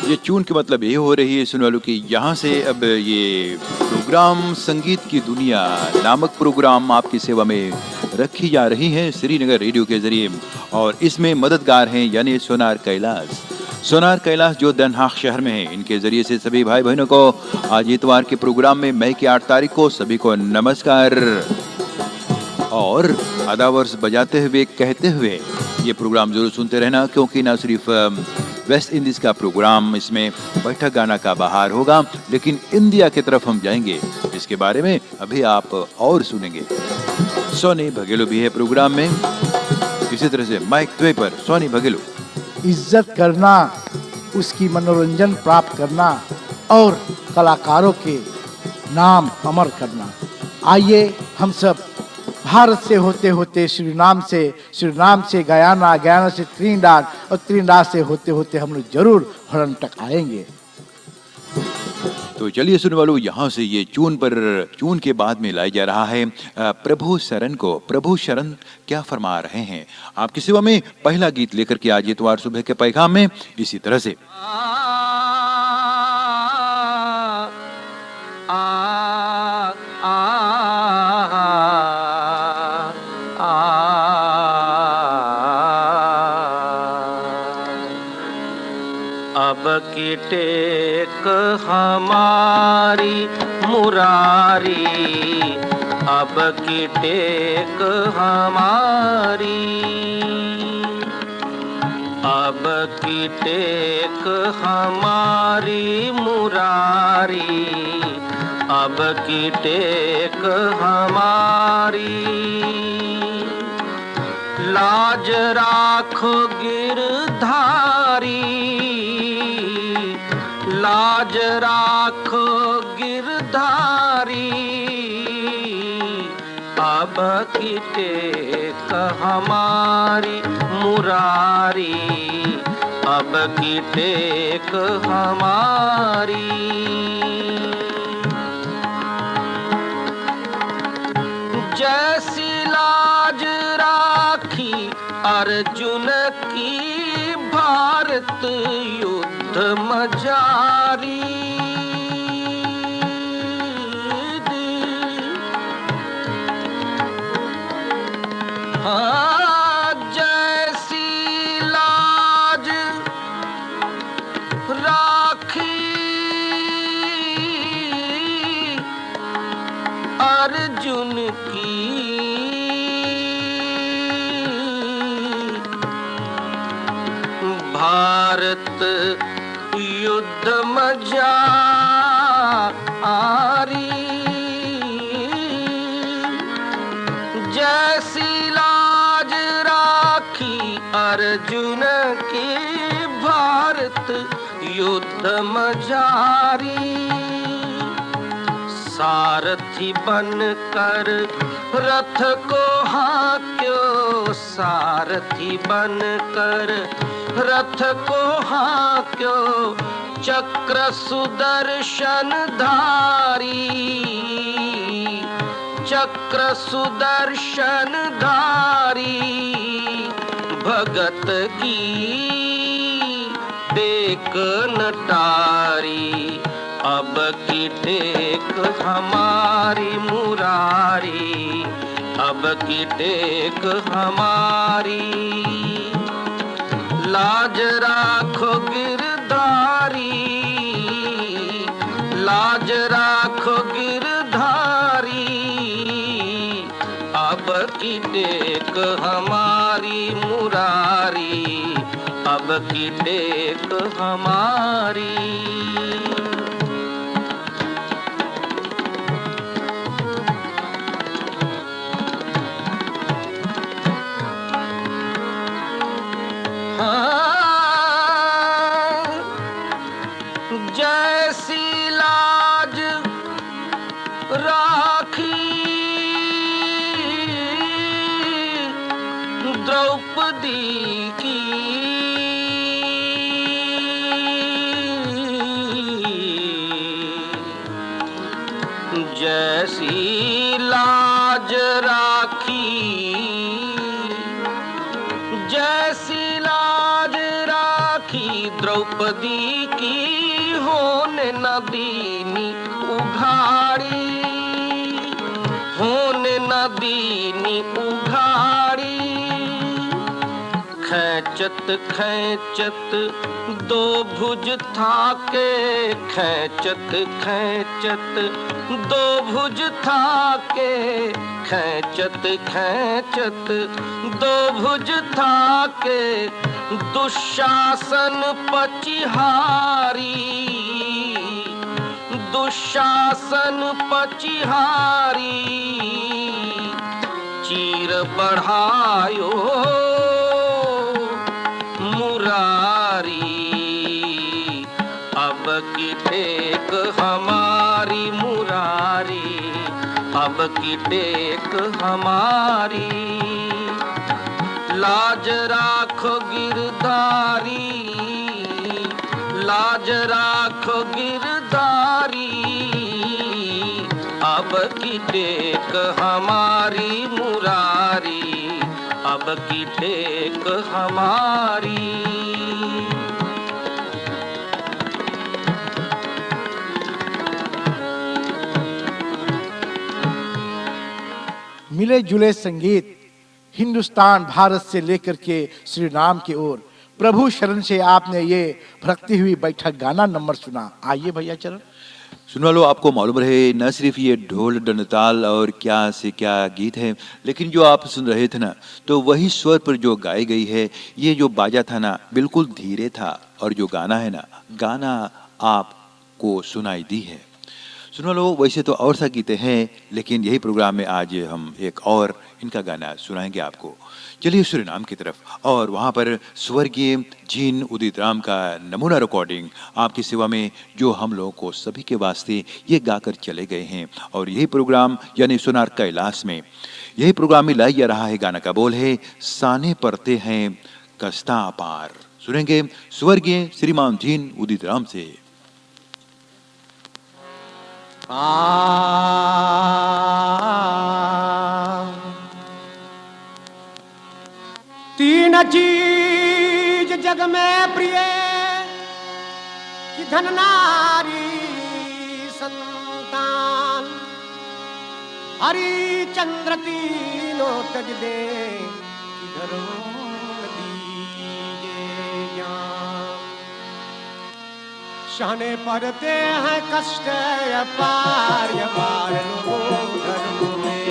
ये चून के मतलब ये हो रही है सुनने वालों की, यहाँ से अब ये प्रोग्राम संगीत की दुनिया नामक प्रोग्राम आपकी सेवा में रखी जा रही है श्रीनगर रेडियो के जरिए। और इसमें मददगार हैं यानी सोनार कैलाश जो दनहाक शहर में है। इनके जरिए से सभी भाई बहनों को आज इतवार के प्रोग्राम में मई की 8 तारीख को सभी को नमस्कार और आदावर्स बजाते हुए कहते हुए ये प्रोग्राम जरूर सुनते रहना, क्योंकि ना सिर्फ वेस्ट इंडीज का प्रोग्राम, इसमें बैठक गाना का बहार होगा, लेकिन इंडिया की तरफ हम जाएंगे। इसके बारे में अभी आप और सुनेंगे। सोनी भगेलो भी है प्रोग्राम में। इसी तरह से माइक द्वे पर सोनी भगेलो। इज्जत करना, उसकी मनोरंजन प्राप्त करना और कलाकारों के नाम अमर करना। आइए हम सब भारत से होते होते सूरीनाम से गयाना से त्रिनिदाद और त्रिनिदाद से होते होते हम लोग जरूर हॉलैंड तक आएंगे। तो चलिए सुनने वालों, यहाँ से ये चून के बाद में लाया जा रहा है प्रभु शरण को। प्रभु शरण क्या फरमा रहे हैं आपकी सेवा में पहला गीत लेकर के आज इतवार सुबह के पैगाम में इसी तरह से। अब की टेक हमारी मुरारी, अब की टेक हमारी, अब की टेक हमारी मुरारी, अब की टेक हमारी। लाज राखो गिरधारी, लाज राखो गिरधारी, अब की टेक हमारी मुरारी, अब की टेक हमारी। जैसी लाज राखी अर्जुन की भारत युद्ध मजारी। हाँ, जैसी लाज राखी अर्जुन की भारत युद्ध मजारी। जैसी लाज राखी अर्जुन की भारत युद्ध मजारी। सारथी बनकर रथ को हांक्यो, सारथी बनकर रथ को हांक्यो, चक्र सुदर्शन धारी, चक्र सुदर्शन धारी। भगत की टेक नटारी, अब की टेक हमारी मुरारी, अब की टेक हमारी। लाज राखो गिरधारी, लाज राखो गिरधारी, अब की टेक हमारी मुरारी, अब की टेक हमारी। जैसी लाज राखी द्रौपदी की, जैसी लाज राखी, जैसी लाज राखी द्रौपदी की, होने न दीनी उघाड़ी, होने न दीनी उघाड़ी। खैचत खैचत दो भुज थाके, खैचत खैचत दो भुज थाके, खैचत खैचत दो भुज थाके, दुशासन पचिहारी, दुशासन पचिहारी। चीर बढ़ायो मुरारी, अब की टेक हमारी मुरारी, अब की टेक हमारी। लाज राखो गिरधारी, लाज राखो गिरधारी, अब की टेक हमारी मुरारी, अब की टेक हमारी। मिले जुले संगीत हिंदुस्तान भारत से लेकर के श्री राम की ओर प्रभु शरण से आपने ये भक्ति हुई बैठक गाना नंबर सुना। आइए भैया चरण। सुन वालों, आपको मालूम रहे न सिर्फ ये ढोल डंडताल और क्या से क्या गीत है, लेकिन जो आप सुन रहे थे ना, तो वही स्वर पर जो गाई गई है, ये जो बाजा था ना बिल्कुल धीरे था, और जो गाना है ना, गाना आपको सुनाई दी है। सुनो लो, वैसे तो और सा गीते हैं, लेकिन यही प्रोग्राम में आज हम एक और इनका गाना सुनाएंगे आपको। चलिए सूरीनाम की तरफ, और वहाँ पर स्वर्गीय जीन उदित राम का नमूना रिकॉर्डिंग आपकी सेवा में, जो हम लोगों को सभी के वास्ते ये गाकर चले गए हैं। और यही प्रोग्राम यानी सोनार कैलाश में यही प्रोग्राम में लाया जा रहा है। गाना का बोल है साने पड़ते हैं कस्ता अपार। सुनेंगे स्वर्गीय श्रीमान जीन उदित राम से। आ यह चीज जग में प्रिय कि धन नारी संतान, हरिचंद्र तीनों तज दे किधर दीजे ज्ञान। सहने पड़ते हैं कष्ट अपार लोगों धर्म में,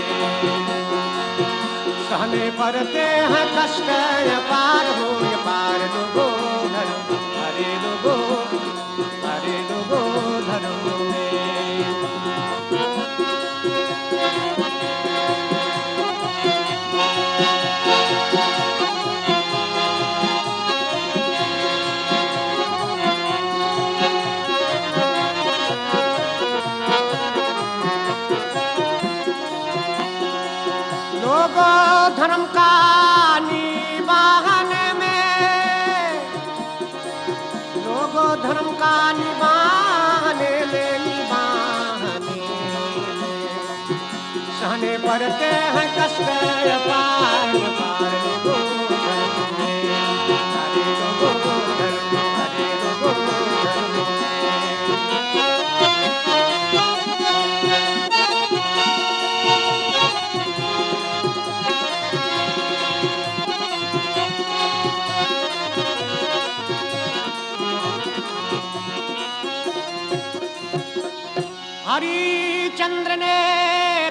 सहने पड़ते हैं कष्ट अपार लोगों धर्म, हरे लोगों धर्म में। लोगों धर्म का निभान में, लोगों धर्म का निभाने सहने पड़ते हैं कष्ट अपार लोगों धर्म में, हरे लोगों धर्म, हरे लोगों धर्म में। हरिचंद्र ने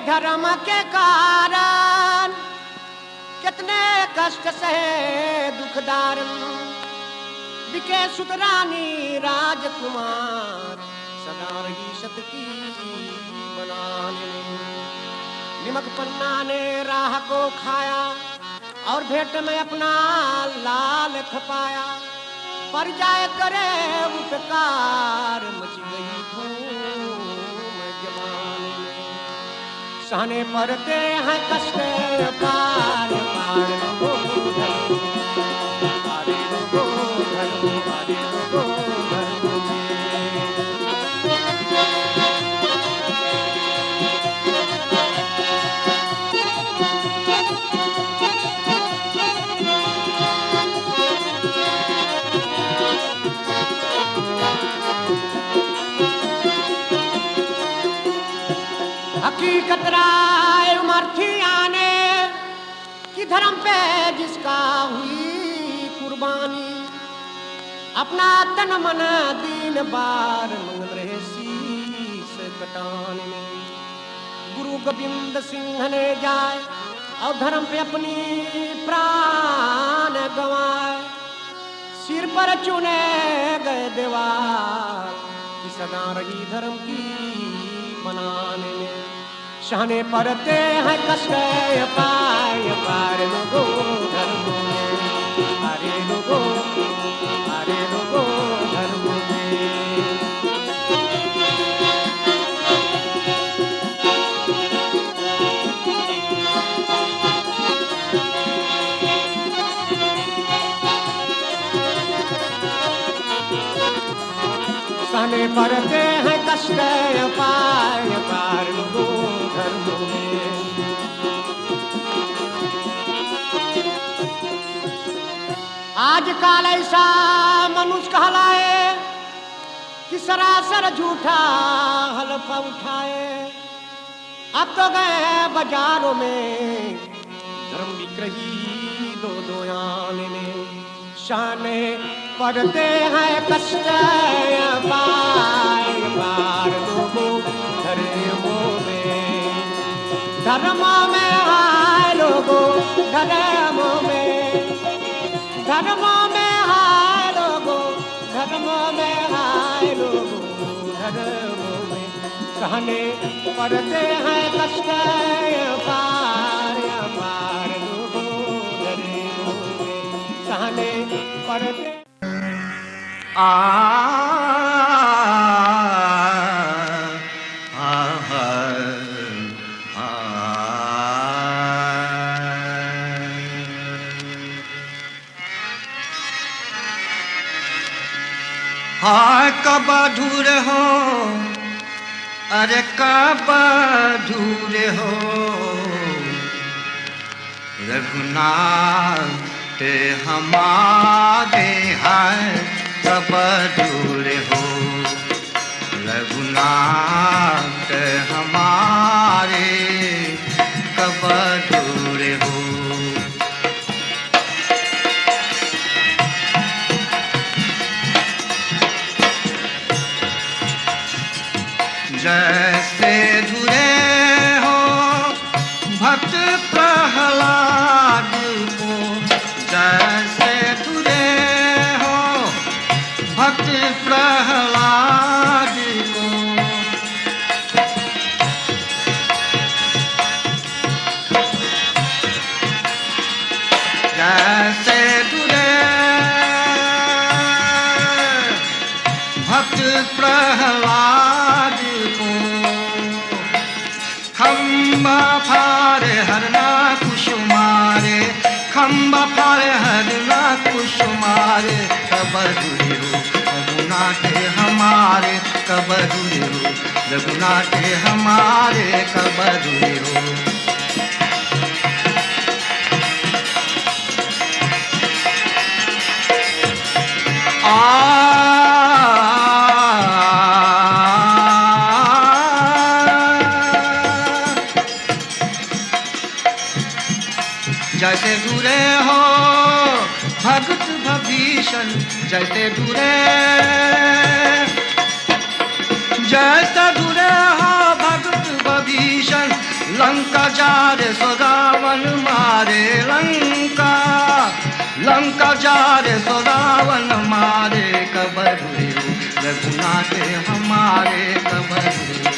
धर्म के कारण कितने कष्ट सहे दुखदारन, बिके सुतरानी राजकुमार सदा रही सत की बनाने। निमक पन्ना ने राह को खाया और भेंट में अपना लाल खपाया, पर जाए करे उपकार मच गई धूम जमाने में। सहने पड़ते हैं कष्ट पार लोगों धर्म, हरे लोगों धर्म, हरे लोगों धर्म में। हकीकत राय उमरथी आने कि धर्म पे जिसका हुई कुर्बानी, अपना तन मन दीन बार मंगल रहे शीस कटाने में। गुरु गोविंद सिंह ने जाए और धर्म पे अपनी प्राण गंवाए, सिर पर चुने गए दीवार कि सदा रही धर्म की बनाने में। सहने पड़ते हैं कष्ट पार लोगों धर्म में, हरे लोगों धर्म में। सहने पड़ते हैं कष्ट पार लोगों धर्म में। आज काल ऐसा मनुष्य कहलाए कि सरासर झूठा हलफा उठाए। अब तो गए बाजारों में धर्म बिक रही दो आने में। सहने पड़ते हैं कष्ट पार लोगों धर्मों में, धर्मों में हाय लोगों धर्मों में, धर्मों में हाय लोगों धर्मों में, हाय लोगों धर्मों में। सहने पड़ते हैं कष्ट पार लोगों धर्मों में, सहने पड़ते। हाय कब अधूरे हो, अरे कब अधूरे हो रघुनाथ हमारे हैं कब दूर हो, रघुनाथ हमारे कब दूर हो। जैसे धुरे हो भक्त प्रहलाद को, जैसे धुरे हो भक्त प्रहलाद को, जैसे धुरे भक्त प्रहलाद को, खम्बा फारे हरना कुसुमारे, खम्बा फारे हरना कुसुमारे, कब दूर हो रघुनाथ हमारे कब दूर हो, रघुनाथ हमारे कब दूर हो। जैसे दूरे हो भगत भीषण, जैसे दूरे, जैसे दूरे हो भगत भीषण, लंका जारे सो रावण मारे, लंका लंका जारे सो रावण मारे, कब दूरे हो रघुनाथ हमारे कब दूरे हो।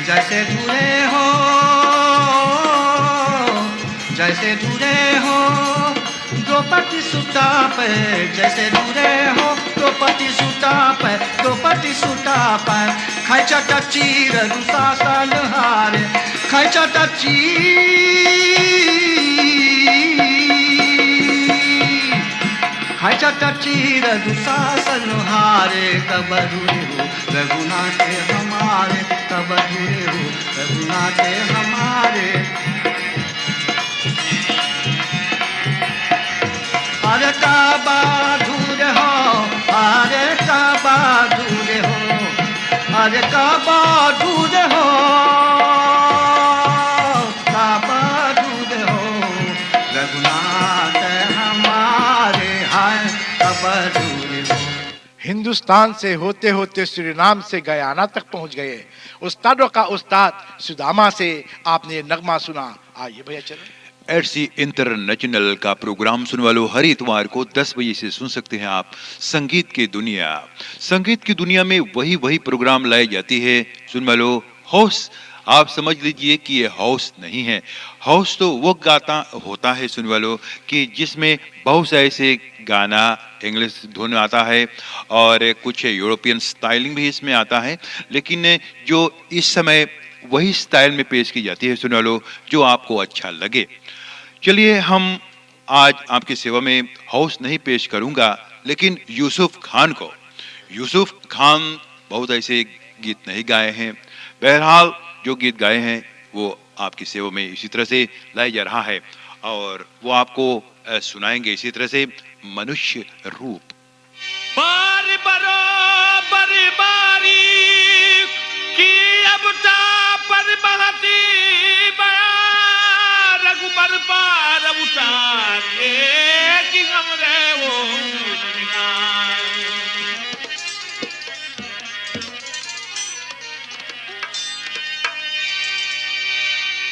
जैसे धुरे हो, जैसे धुरे हो द्रौपदी सुता पे, जैसे धुरे हो द्रौपदी सुता पे, द्रौपदी सुता पे, खैचटा चीर दुशासन हारे, खैचटा खैचटा चीर दुशासन हारे, कब दूर हो रघुनाथ हमारे कब दूर हो, रघुनाथ हमारे। अरे काबा दूर हो, अरे काबा दूर हो, अरे काबा दूर हो, काबा दूर हो, रघुनाथ हमारे हैं कब दूर हो। हिंदुस्तान से होते होते सूरीनाम से गयाना तक पहुंच गए। उस्तादों का उस्ताद सुदामा से आपने ये नगमा सुना। आइए भैया चलो। एडसी इंटरनेशनल का प्रोग्राम सुनने वालों, हर इतवार को 10 बजे से सुन सकते हैं आप संगीत की दुनिया। संगीत की दुनिया में वही प्रोग्राम लाई जाती है सुनने वालों। हाउस आप समझ लीजिए कि ये हाउस नहीं है। हाउस तो वो गाता होता है सुनने वालों कि जिसमें बहुत से ऐसे गाना इंग्लिश धुन आता है और कुछ यूरोपियन स्टाइलिंग भी इसमें आता है, लेकिन जो इस समय वही स्टाइल में पेश की जाती है सुनने वालों जो आपको अच्छा लगे। चलिए, हम आज आपकी सेवा में हाउस नहीं पेश करूंगा, लेकिन यूसुफ खान को, यूसुफ खान बहुत ऐसे गीत नहीं गाए हैं। बहरहाल जो गीत गाए हैं वो आपकी सेवा में इसी तरह से लाया जा रहा है और वो आपको सुनाएंगे इसी तरह से मनुष्य रूप। बार बरोबर बारी की अब पर बहती बया रघुबर पार उतारे कि हमरे वो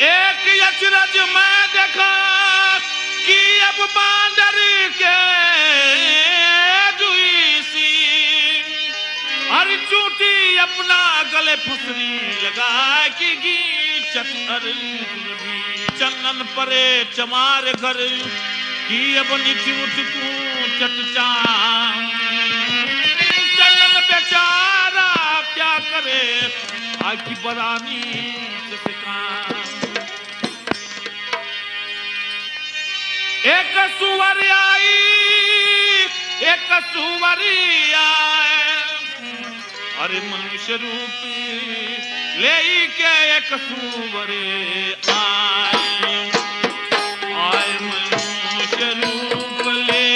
एक एक अचरज मैं देखा कि अब बांदर के जुई सी हर चूटी अपना गले फसरी लगा कि गी चतर चंदन परे चमार घर की अब नीच उठकू चटचा चंदन बेचारा क्या करे आखी बरानी एक सुवर आई एक सुवरी आए अरे मनुष्य रूपी ले के एक सुवर आए आए मनुष्य रूप ले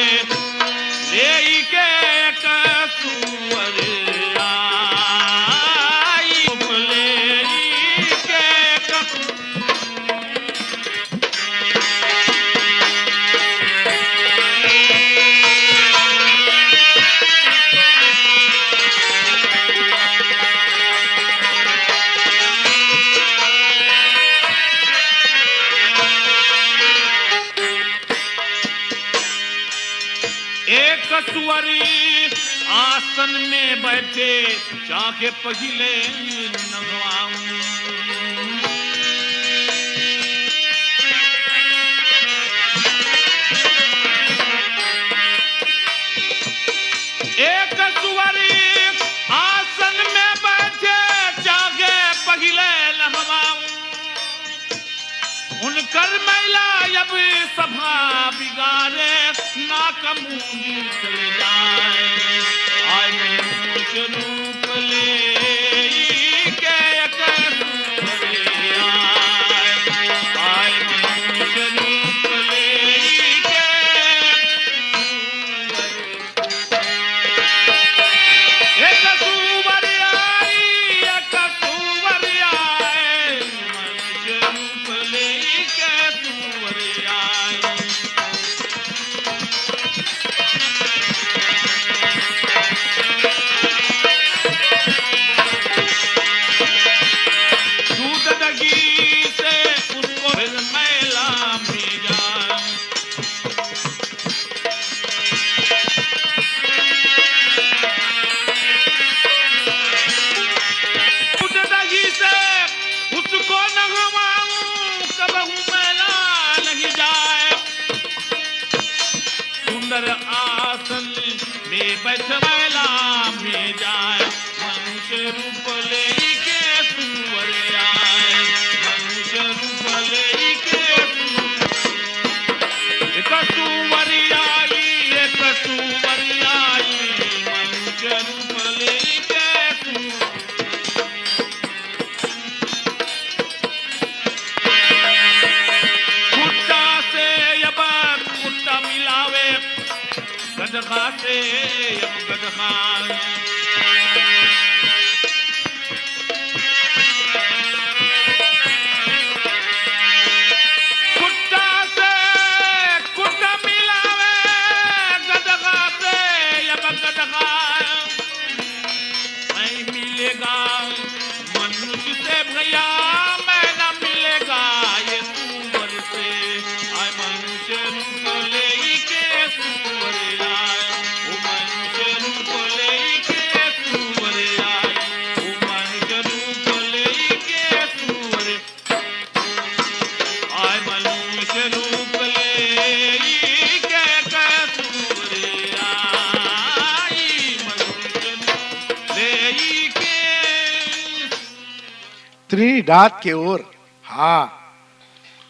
के एक सुवर आई ले के एक सुवरी आसन में बैठे जाके पहिले नगवाऊं एक सुवरी आसन में बैठे जाके पहिले नगवाऊं उनकर महिला अब सभा बिगाड़े ना कमूंगी चले जाए आय मनुष्य रूप ले के एक सुवरी आए आय मनुष्य रूप ले के एक सुवरी आई एक सुवरी आए मनुष्य रूप ले के सुवरी आए आसन में बैठवाला में जाए मनुष्य रूप ले के सुवर आए मनुष्य रूप ले के एक सुवर आई एक सुवर आई मनुष्य रूप ले के कुत्ता से अब कुत्ता मिलावे गदखा से अब गदखा कुत्ता से कुत्ता मिलावे गदखा से अब गदखा नहीं मिलेगा मनुष्य से भैया मैं न मिलेगा ये सुवर से आय मनुष्य रूप ले के सुवर त्रिनाद के ओर। हाँ,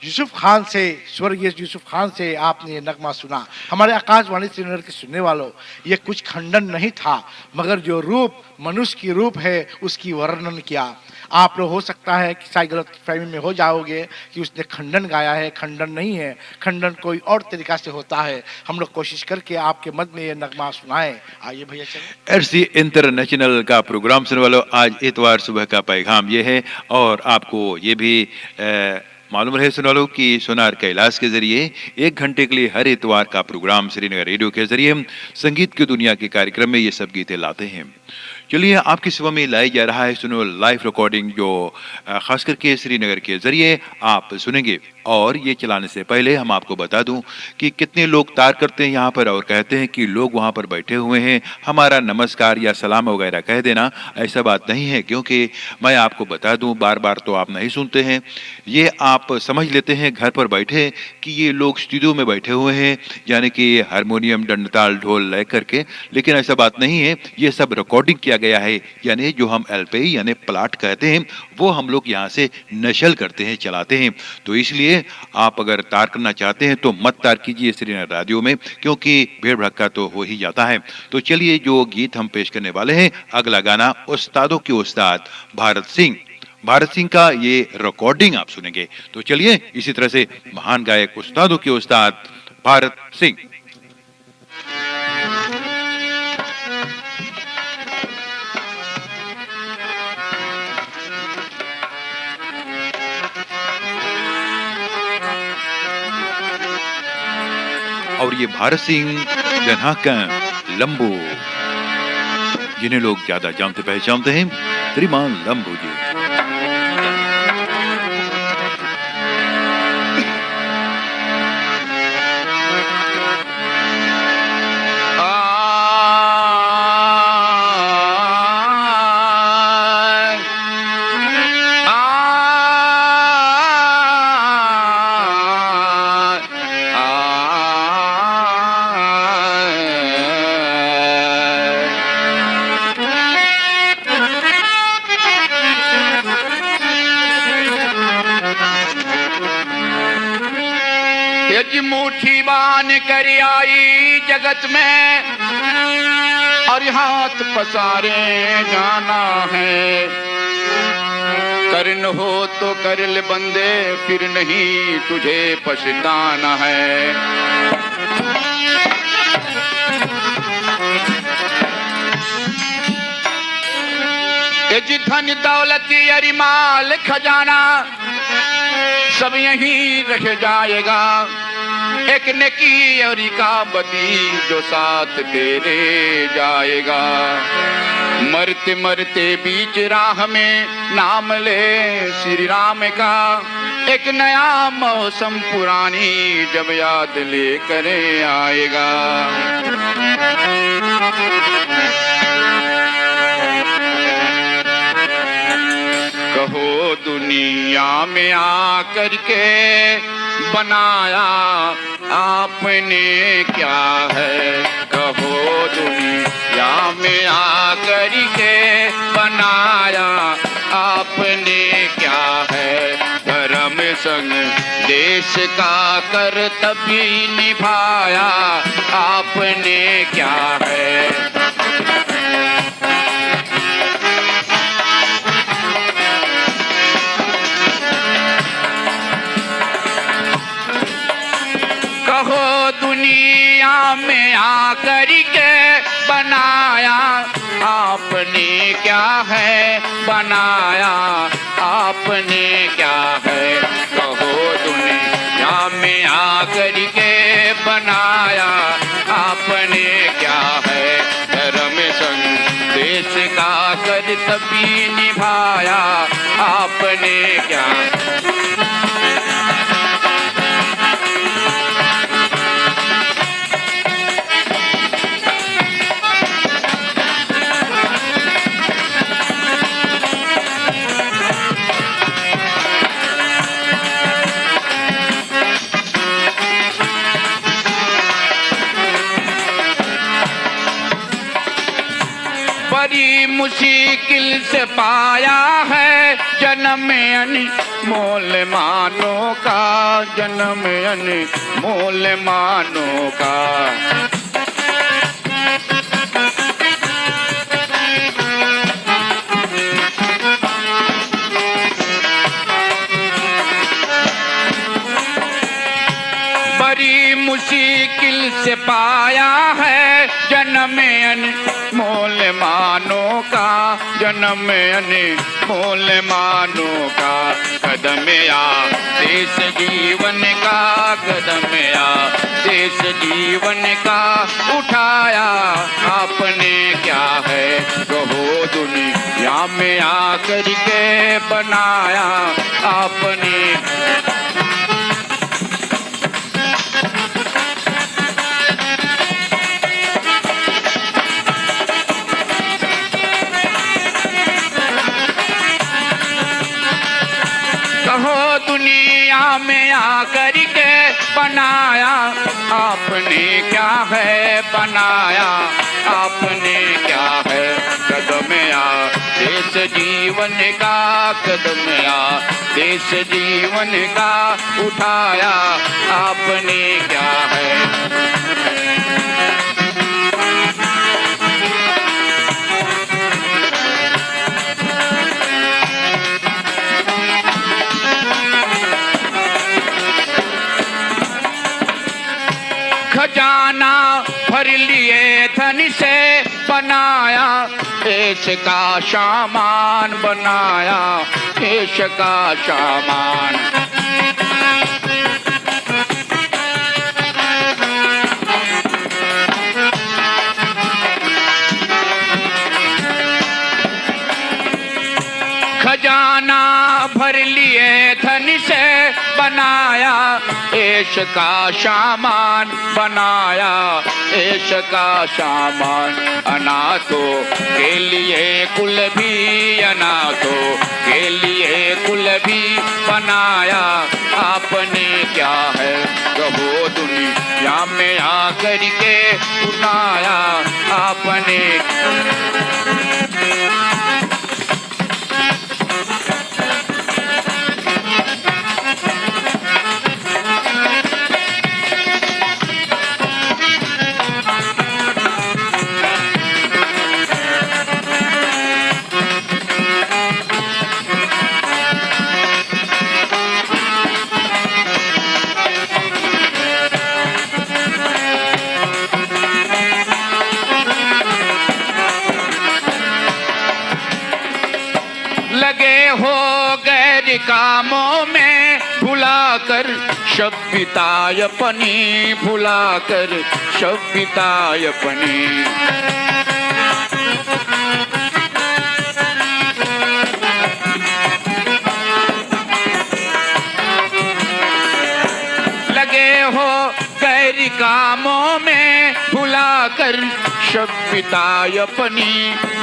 यूसुफ खान से, स्वर्गीय यूसुफ खान से आपने ये नगमा सुना। हमारे आकाशवाणी श्रीनगर के सुनने वालों, ये कुछ खंडन नहीं था, मगर जो रूप मनुष्य की रूप है उसकी वर्णन किया। आप लोग हो सकता है कि शायद गलत फहमी में हो जाओगे कि उसने खंडन गाया है। खंडन नहीं है, खंडन कोई और तरीका से होता है। हम लोग कोशिश करके आपके मध्य में ये नगमा सुनाए। आइए भैया चलो। RC इंटरनेशनल का प्रोग्राम सुनने वालों, आज इतवार सुबह का पैगाम ये है, और आपको ये भी मालूम रहे सुन वालों कि सोनार कैलाश के जरिए 1 घंटे के लिए हर इतवार का प्रोग्राम श्रीनगर रेडियो के जरिए संगीत की दुनिया के कार्यक्रम में ये सब गीतें लाते हैं। चलिए आपकी सेवा में लाई जा रहा है सुनो लाइव रिकॉर्डिंग जो खास करके श्रीनगर के जरिए आप सुनेंगे। और ये चलाने से पहले हम आपको बता दूं कि कितने लोग तार करते हैं यहाँ पर और कहते हैं कि लोग वहाँ पर बैठे हुए हैं, हमारा नमस्कार या सलाम वगैरह कह देना। ऐसा बात नहीं है, क्योंकि मैं आपको बता दूं, बार बार तो आप नहीं सुनते हैं, ये आप समझ लेते हैं घर पर बैठे कि ये लोग स्टूडियो में बैठे हुए हैं, यानी कि हारमोनियम डंडताल ढोल ले करके। लेकिन ऐसा बात नहीं है, ये सब रिकॉर्डिंग किया गया है, यानी जो हम एलपी यानी प्लाट कहते हैं वो हम लोग यहाँ से नशल करते हैं, चलाते हैं। तो इसलिए आप अगर तार करना चाहते हैं तो मत तार कीजिए श्रीनगर रेडियो में, क्योंकि भीड़ भड़का तो हो ही जाता है। तो चलिए जो गीत हम पेश करने वाले हैं, अगला गाना उस्तादों के उस्ताद भारत सिंह का ये रिकॉर्डिंग आप सुनेंगे। तो चलिए इसी तरह से महान गायक उस्तादों के उस्ताद भारत सिंह। और ये भारत सिंह जनाका लंबू, जिन्हें लोग ज्यादा जानते पहचानते हैं, श्रीमान लंबू जी। मुट्ठी बान कर आई जगत में और हाथ पसारे जाना है। करन हो तो कर ले बंदे, फिर नहीं तुझे पछताना है। ये धन दौलत यारी माल खजाना सब यहीं रह जाएगा। एक नेकी और इकाबती जो साथ तेरे जाएगा। मरते मरते बीच राह में नाम ले श्री राम का। एक नया मौसम पुरानी जब याद लेकर आएगा। कहो दुनिया में आकर के बनाया आपने क्या है। कहो दुनिया में आकर के बनाया आपने क्या है। धर्म संग देश का कर्तव्य निभाया आपने क्या है। दुनिया में आकर के बनाया आपने क्या है। बनाया आपने क्या है। कहो दुनिया में आकर के बनाया आपने क्या है। धर्म संग देश का कर्तव्य निभाया आपने क्या। बड़ी मुश्किल से पाया है जन्म अनमोल मानों का। जन्म अनमोल मानों का। बड़ी मुश्किल से पाया है जन्म अनमोल मानों का जन्म अनमोल मानो का कदम आ देश जीवन का कदम आ देश जीवन का उठाया आपने क्या है कहो दुनिया में आकर के बनाया आपने दुनिया में आकर के बनाया आपने क्या है बनाया आपने क्या है कदम आ देश जीवन का कदम आ देश जीवन का उठाया आपने क्या है खजाना भर लिए धन से बनाया देश का सामान बनाया देश का सामान खजाना भर लिए धन से बनाया देश का सामान बनाया देश का सामान अनाथों के लिए कुल भी अनाथों के लिए कुल भी बनाया आपने क्या है कहो दुनिया में आकर के उठाया आपने लगे हो गैर कामों में भुलाकर सभ्यतायपनी भुलाकर सभ्यतायपनी लगे हो गैर कामों में भुलाकर सभ्यतायपनी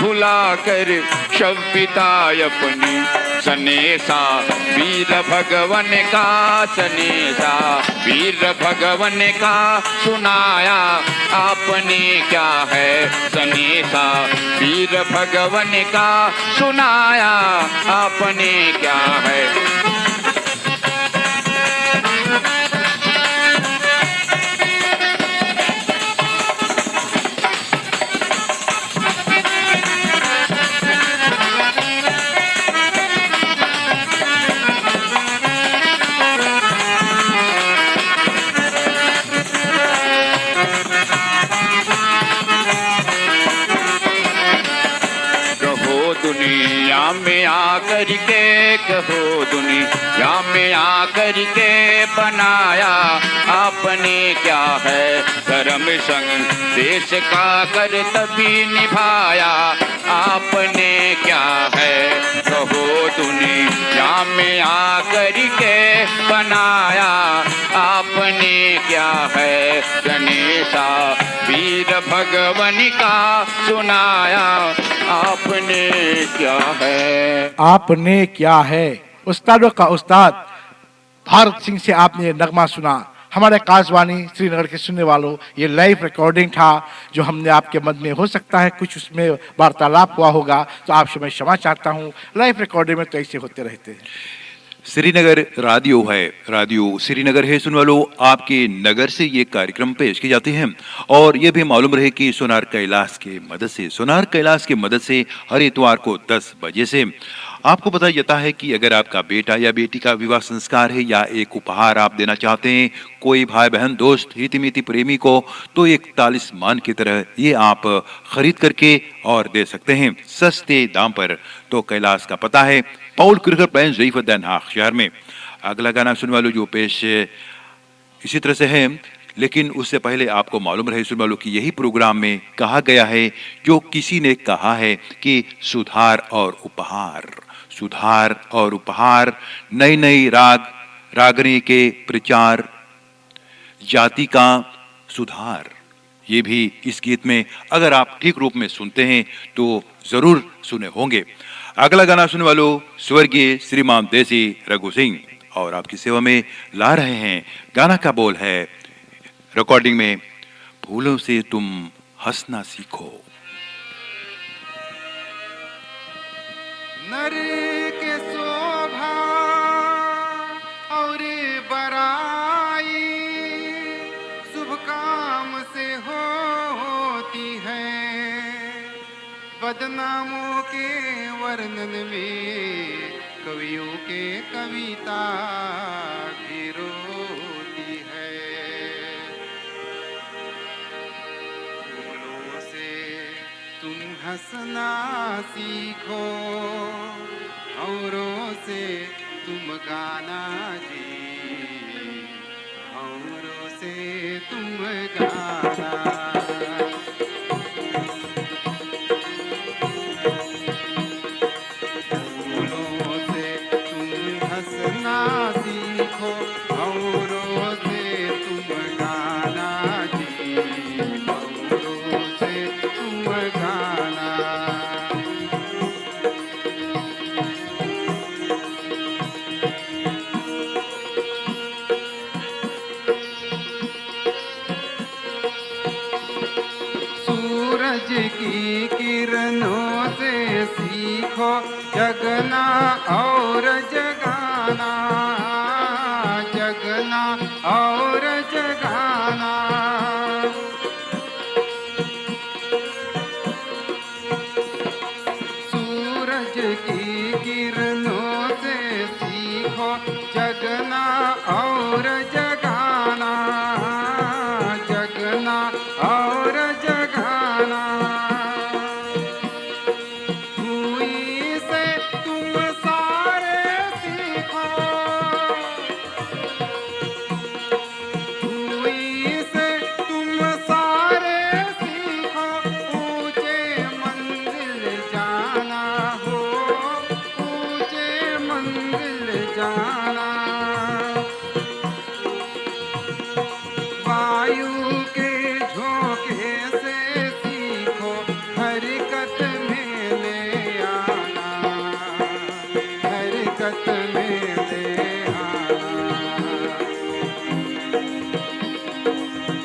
भुलाकर सभ्यतायपनी सनेसा वीर भगवन का सनेसा वीर भगवन का सुनाया आपने क्या है सनेसा वीर भगवन का सुनाया आपने क्या है दुनिया में आकर के कहो दुनिया में आकर के बनाया आपने क्या है धर्म संग देश का कर्तव्य निभाया आपने क्या है कहो दुनिया में आकर के बनाया आपने क्या है गणेशा वीर भगवन का सुनाया आपने क्या है आपने क्या है। उस्तादों का उस्ताद भारत सिंह से आपने ये नगमा सुना। हमारे आकाशवाणी श्रीनगर के सुनने वालों, ये लाइव रिकॉर्डिंग था जो हमने आपके मन में हो सकता है कुछ उसमें वार्तालाप हुआ होगा, तो आपसे मैं क्षमा चाहता हूँ। लाइव रिकॉर्डिंग में तो ऐसे होते रहते हैं। श्रीनगर रेडियो है, रेडियो श्रीनगर है। सुन वालों, आपके नगर से ये कार्यक्रम पेश किए जाते हैं और ये भी मालूम रहे कि सोनार कैलाश के मदद से हर इतवार को 10 बजे से आपको बताया जाता है कि अगर आपका बेटा या बेटी का विवाह संस्कार है या एक उपहार आप देना चाहते हैं कोई भाई बहन दोस्त हित प्रेमी को, तो एक तालिस्मान की तरह ये आप खरीद करके और दे सकते हैं सस्ते दाम पर। तो कैलाश का पता है पाउल क्रिकर प्लेन ज़ईफ Den Haag शहर में। अगला गाना सुनने वालों जो पेश इसी तरह से है, लेकिन उससे पहले आपको मालूम रहे सुनने वालों की यही प्रोग्राम में कहा गया है, जो किसी ने कहा है कि सुधार और उपहार, सुधार और उपहार, नई नई रागनी के प्रचार, जाति का सुधार। ये भी इस गीत में अगर आप ठीक रूप में सुनते हैं तो जरूर सुने होंगे। अगला गाना सुनने वालों स्वर्गीय श्रीमान देसी रघु सिंह और आपकी सेवा में ला रहे हैं। गाना का बोल है रिकॉर्डिंग में, भूलों से तुम हंसना सीखो। नर के शोभा और बड़ाई शुभ काम से होती है, बदनामों के वर्णन में कवियों के कविता भी रोती है। फूलों से तुम हंसना सीखो, औरों से तुम गाना जी, औरों से तुम गाना। फूलों से तुम हंसना सीखो, औरों से तुम गाना जी, औरों से तुम गाना। सूरज की किरणों से सीखो जगना और जगाना, जगना और जगाना। सूरज की किरणों से सीखो जगना और जगाना, जगना और जगाना। हुई से तुम सारे सीखो, हुई से तुम सारे सीखो, ऊंचे मंजिल जाना हो, ऊंचे मंजिल जाना। वायु के झोंके से सीखो हरकत में ले आना, हरकत में ले आना।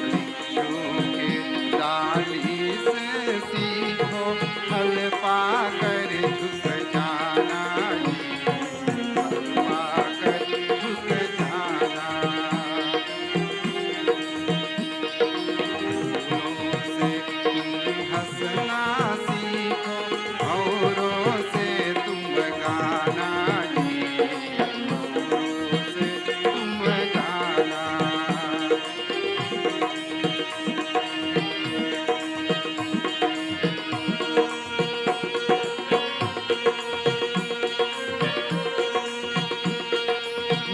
वृक्षों के डाली से सीखो फल पाकर झुक जाना, फल पाकर झुक जाना। हंसना सीखो, औरों से तुम गाना जी, औरों से तुम गाना।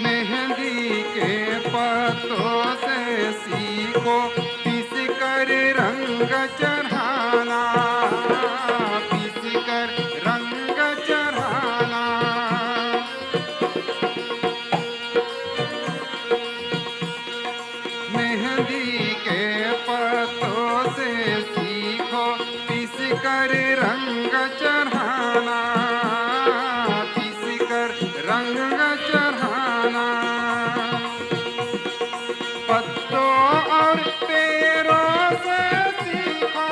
मेहंदी के पत्तों से सीखो पिस कर रंग चढ़ाना, पिस कर रंग चढ़ाना। मेहंदी के पत्तों से सीखो पिस कर रंग चढ़ाना, पिस कर रंग चढ़ाना। पत्तों और पेड़ों से सीखो,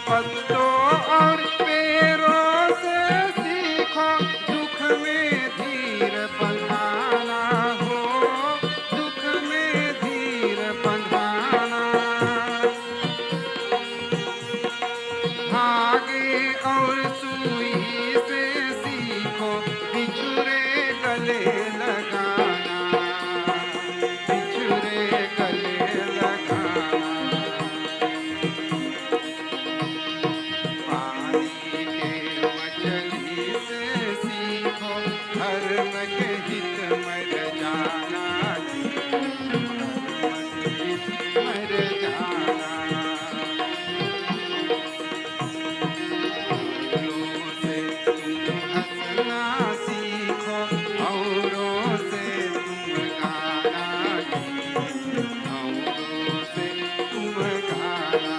पत्तों और पेड़ों से सीखो, दुख में धीर बंधाना हो, दुख में धीर बंधाना। हाँ और सुई से सीखो बिछुरे गले लगाना, बिछुरे गले लगाना। पानी के मछली से सीखो धर्म के हित मर जाना, धर्म के हित मर जाना। औरों से तुम हंसना सीखो, औरों से तुम गाना, औरों से तुम गाना।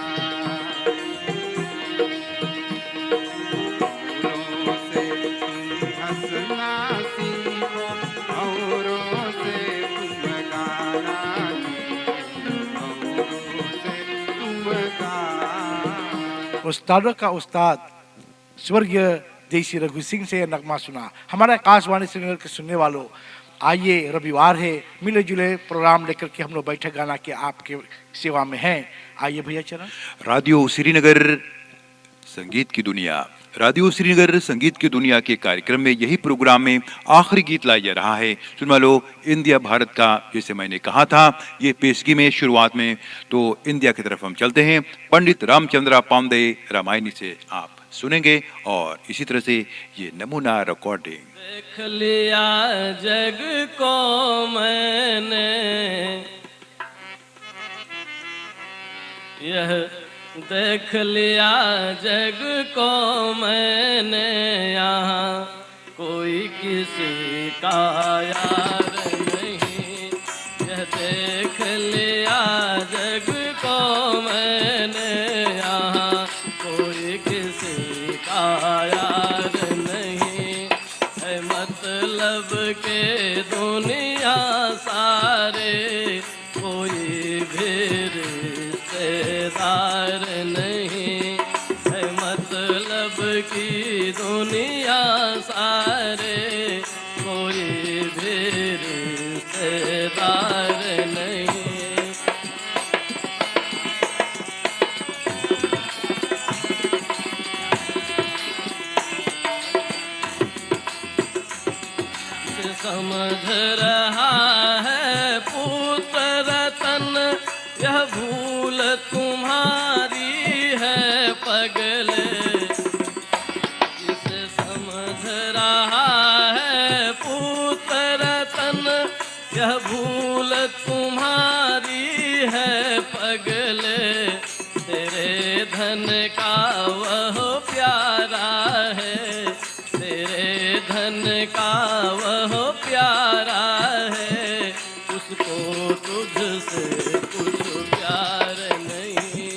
औरों से तुम हंसना सीखो, औरों से तुम गाना, औरों से तुम गाना। उस्तादों का उस्ताद स्वर्गीय देशी रघु सिंह से यह नगमा सुना। हमारे आकाशवाणी श्रीनगर के सुनने वालों, आइए रविवार है, मिले जुले प्रोग्राम लेकर के हम लोग बैठक गाना के आपके सेवा में हैं। आइए भैया चरण। रेडियो श्रीनगर संगीत की दुनिया, रेडियो श्रीनगर संगीत की दुनिया के कार्यक्रम में यही प्रोग्राम में आखिरी गीत लाया जा रहा है। सुन लो इंडिया भारत का, जैसे मैंने कहा था ये पेशगी में शुरुआत में, तो इंडिया की तरफ हम चलते हैं। पंडित रामचंद्र पांडे रामायणी से आप सुनेंगे और इसी तरह से ये नमूना रिकॉर्डिंग। देख लिया जग को मैंने, यह देख लिया जग को मैंने, यहाँ कोई किसी का यार नहीं। यह देख लिया जग को मैंने, यहाँ कोई किसी का यार नहीं। है मतलब के दुनिया सारे, कोई भी रिश्तेदार नहीं। है मतलब की दुनिया सारे, कोई भी रिश्तेदार नहीं। समझ रहा है पुत्र रतन, यह भूल तुम्हारी है पगले। जिसे समझ रहा है पुत्र रतन, यह भूल तुम्हारी है पगले। तेरे धन का वह प्यारा है, तेरे धन का वह प्यारा है, उसको तुझसे कुछ प्यार नहीं।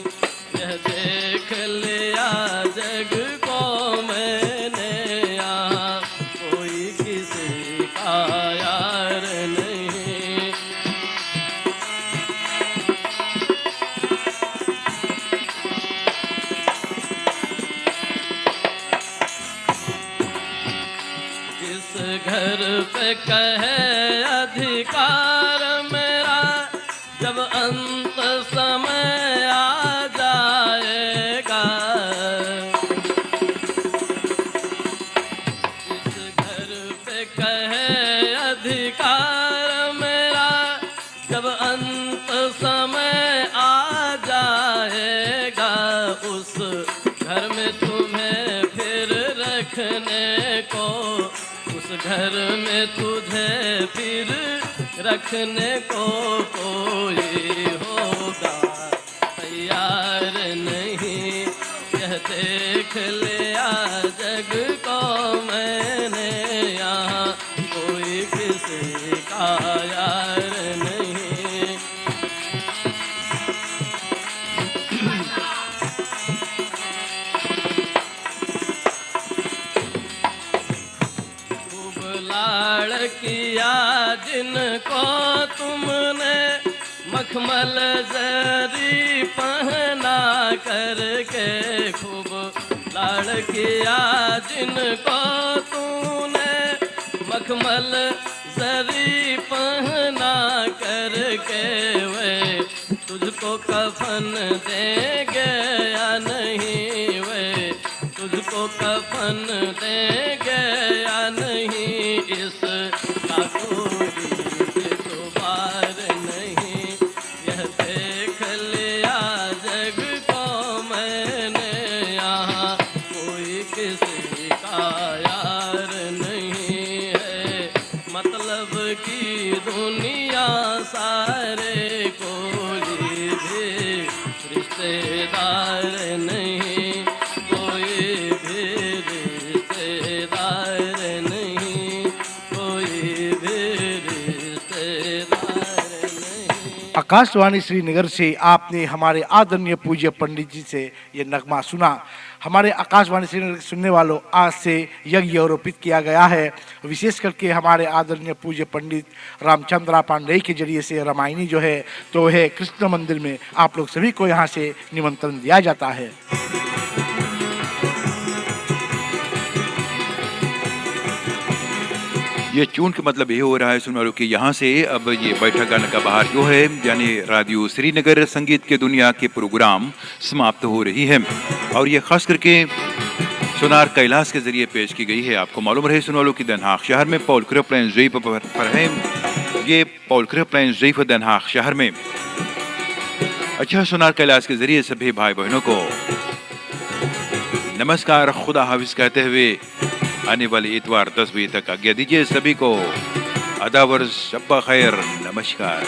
यह देख लिया जग को मैंने, यहाँ कोई किसी का यार नहीं। जिस घर पे कहे अधिकार मेरा, जब अंत समय आ जाएगा। जिस घर पे कहे अधिकार मेरा, जब अंत समय आ जाएगा। उस घर में तुम्हें फिर रखने को, उस घर में तुझे फिर रखने को कोई होगा तैयार नहीं। यह देख लिया जग को मैंने, यहाँ कोई किसी का यार नहीं। खूब लाड़ किया जिनको तुमने, मखमल जरी पहना करके। खूब लाड़ किया जिनको तूने, मखमल जरी पहना करके। वे तुझको कफन देंगे या नहीं, वे तुझको कफन देंगे या नहीं, इसका कोई दुबार नहीं। यह देख लिया जग को मैंने, यहाँ कोई किसी का यार नहीं है। मतलब की दुनिया सारे, कोई भी रिश्तेदार नहीं, कोई भी रिश्तेदार नहीं, कोई भी रिश्तेदार नहीं। आकाशवाणी श्रीनगर से आपने हमारे आदरणीय पूज्य पंडित जी से ये नगमा सुना। हमारे आकाशवाणी श्रीनगर के सुनने वालों, आज से यज्ञ आरोपित किया गया है। विशेष करके हमारे आदरणीय पूज्य पंडित रामचंद्रा पांडे के जरिए से रामायणी जो है तो है कृष्ण मंदिर में आप लोग सभी को यहाँ से निमंत्रण दिया जाता है। ये चून का मतलब ये हो रहा है सुनने वालों कि यहाँ से अब ये बैठक गाने का बाहर जो है यानी रेडियो श्रीनगर संगीत के दुनिया के प्रोग्राम समाप्त हो रही है और ये खास करके सोनार कैलाश के जरिए पेश की गई है। आपको मालूम रहे सुनने वालों की Den Haag शहर में पॉल क्रिप्लेन ज़ीप पर है। ये पॉल क्रिप्लेन ज़ीप Den Haag शहर में अच्छा सोनार कैलाश के जरिए सभी भाई बहनों को नमस्कार, खुदा हाफिज कहते हुए आने वाले इतवार 10 बजे तक आज्ञा दीजिए। सभी को अदावर शब्बा खैर, नमस्कार।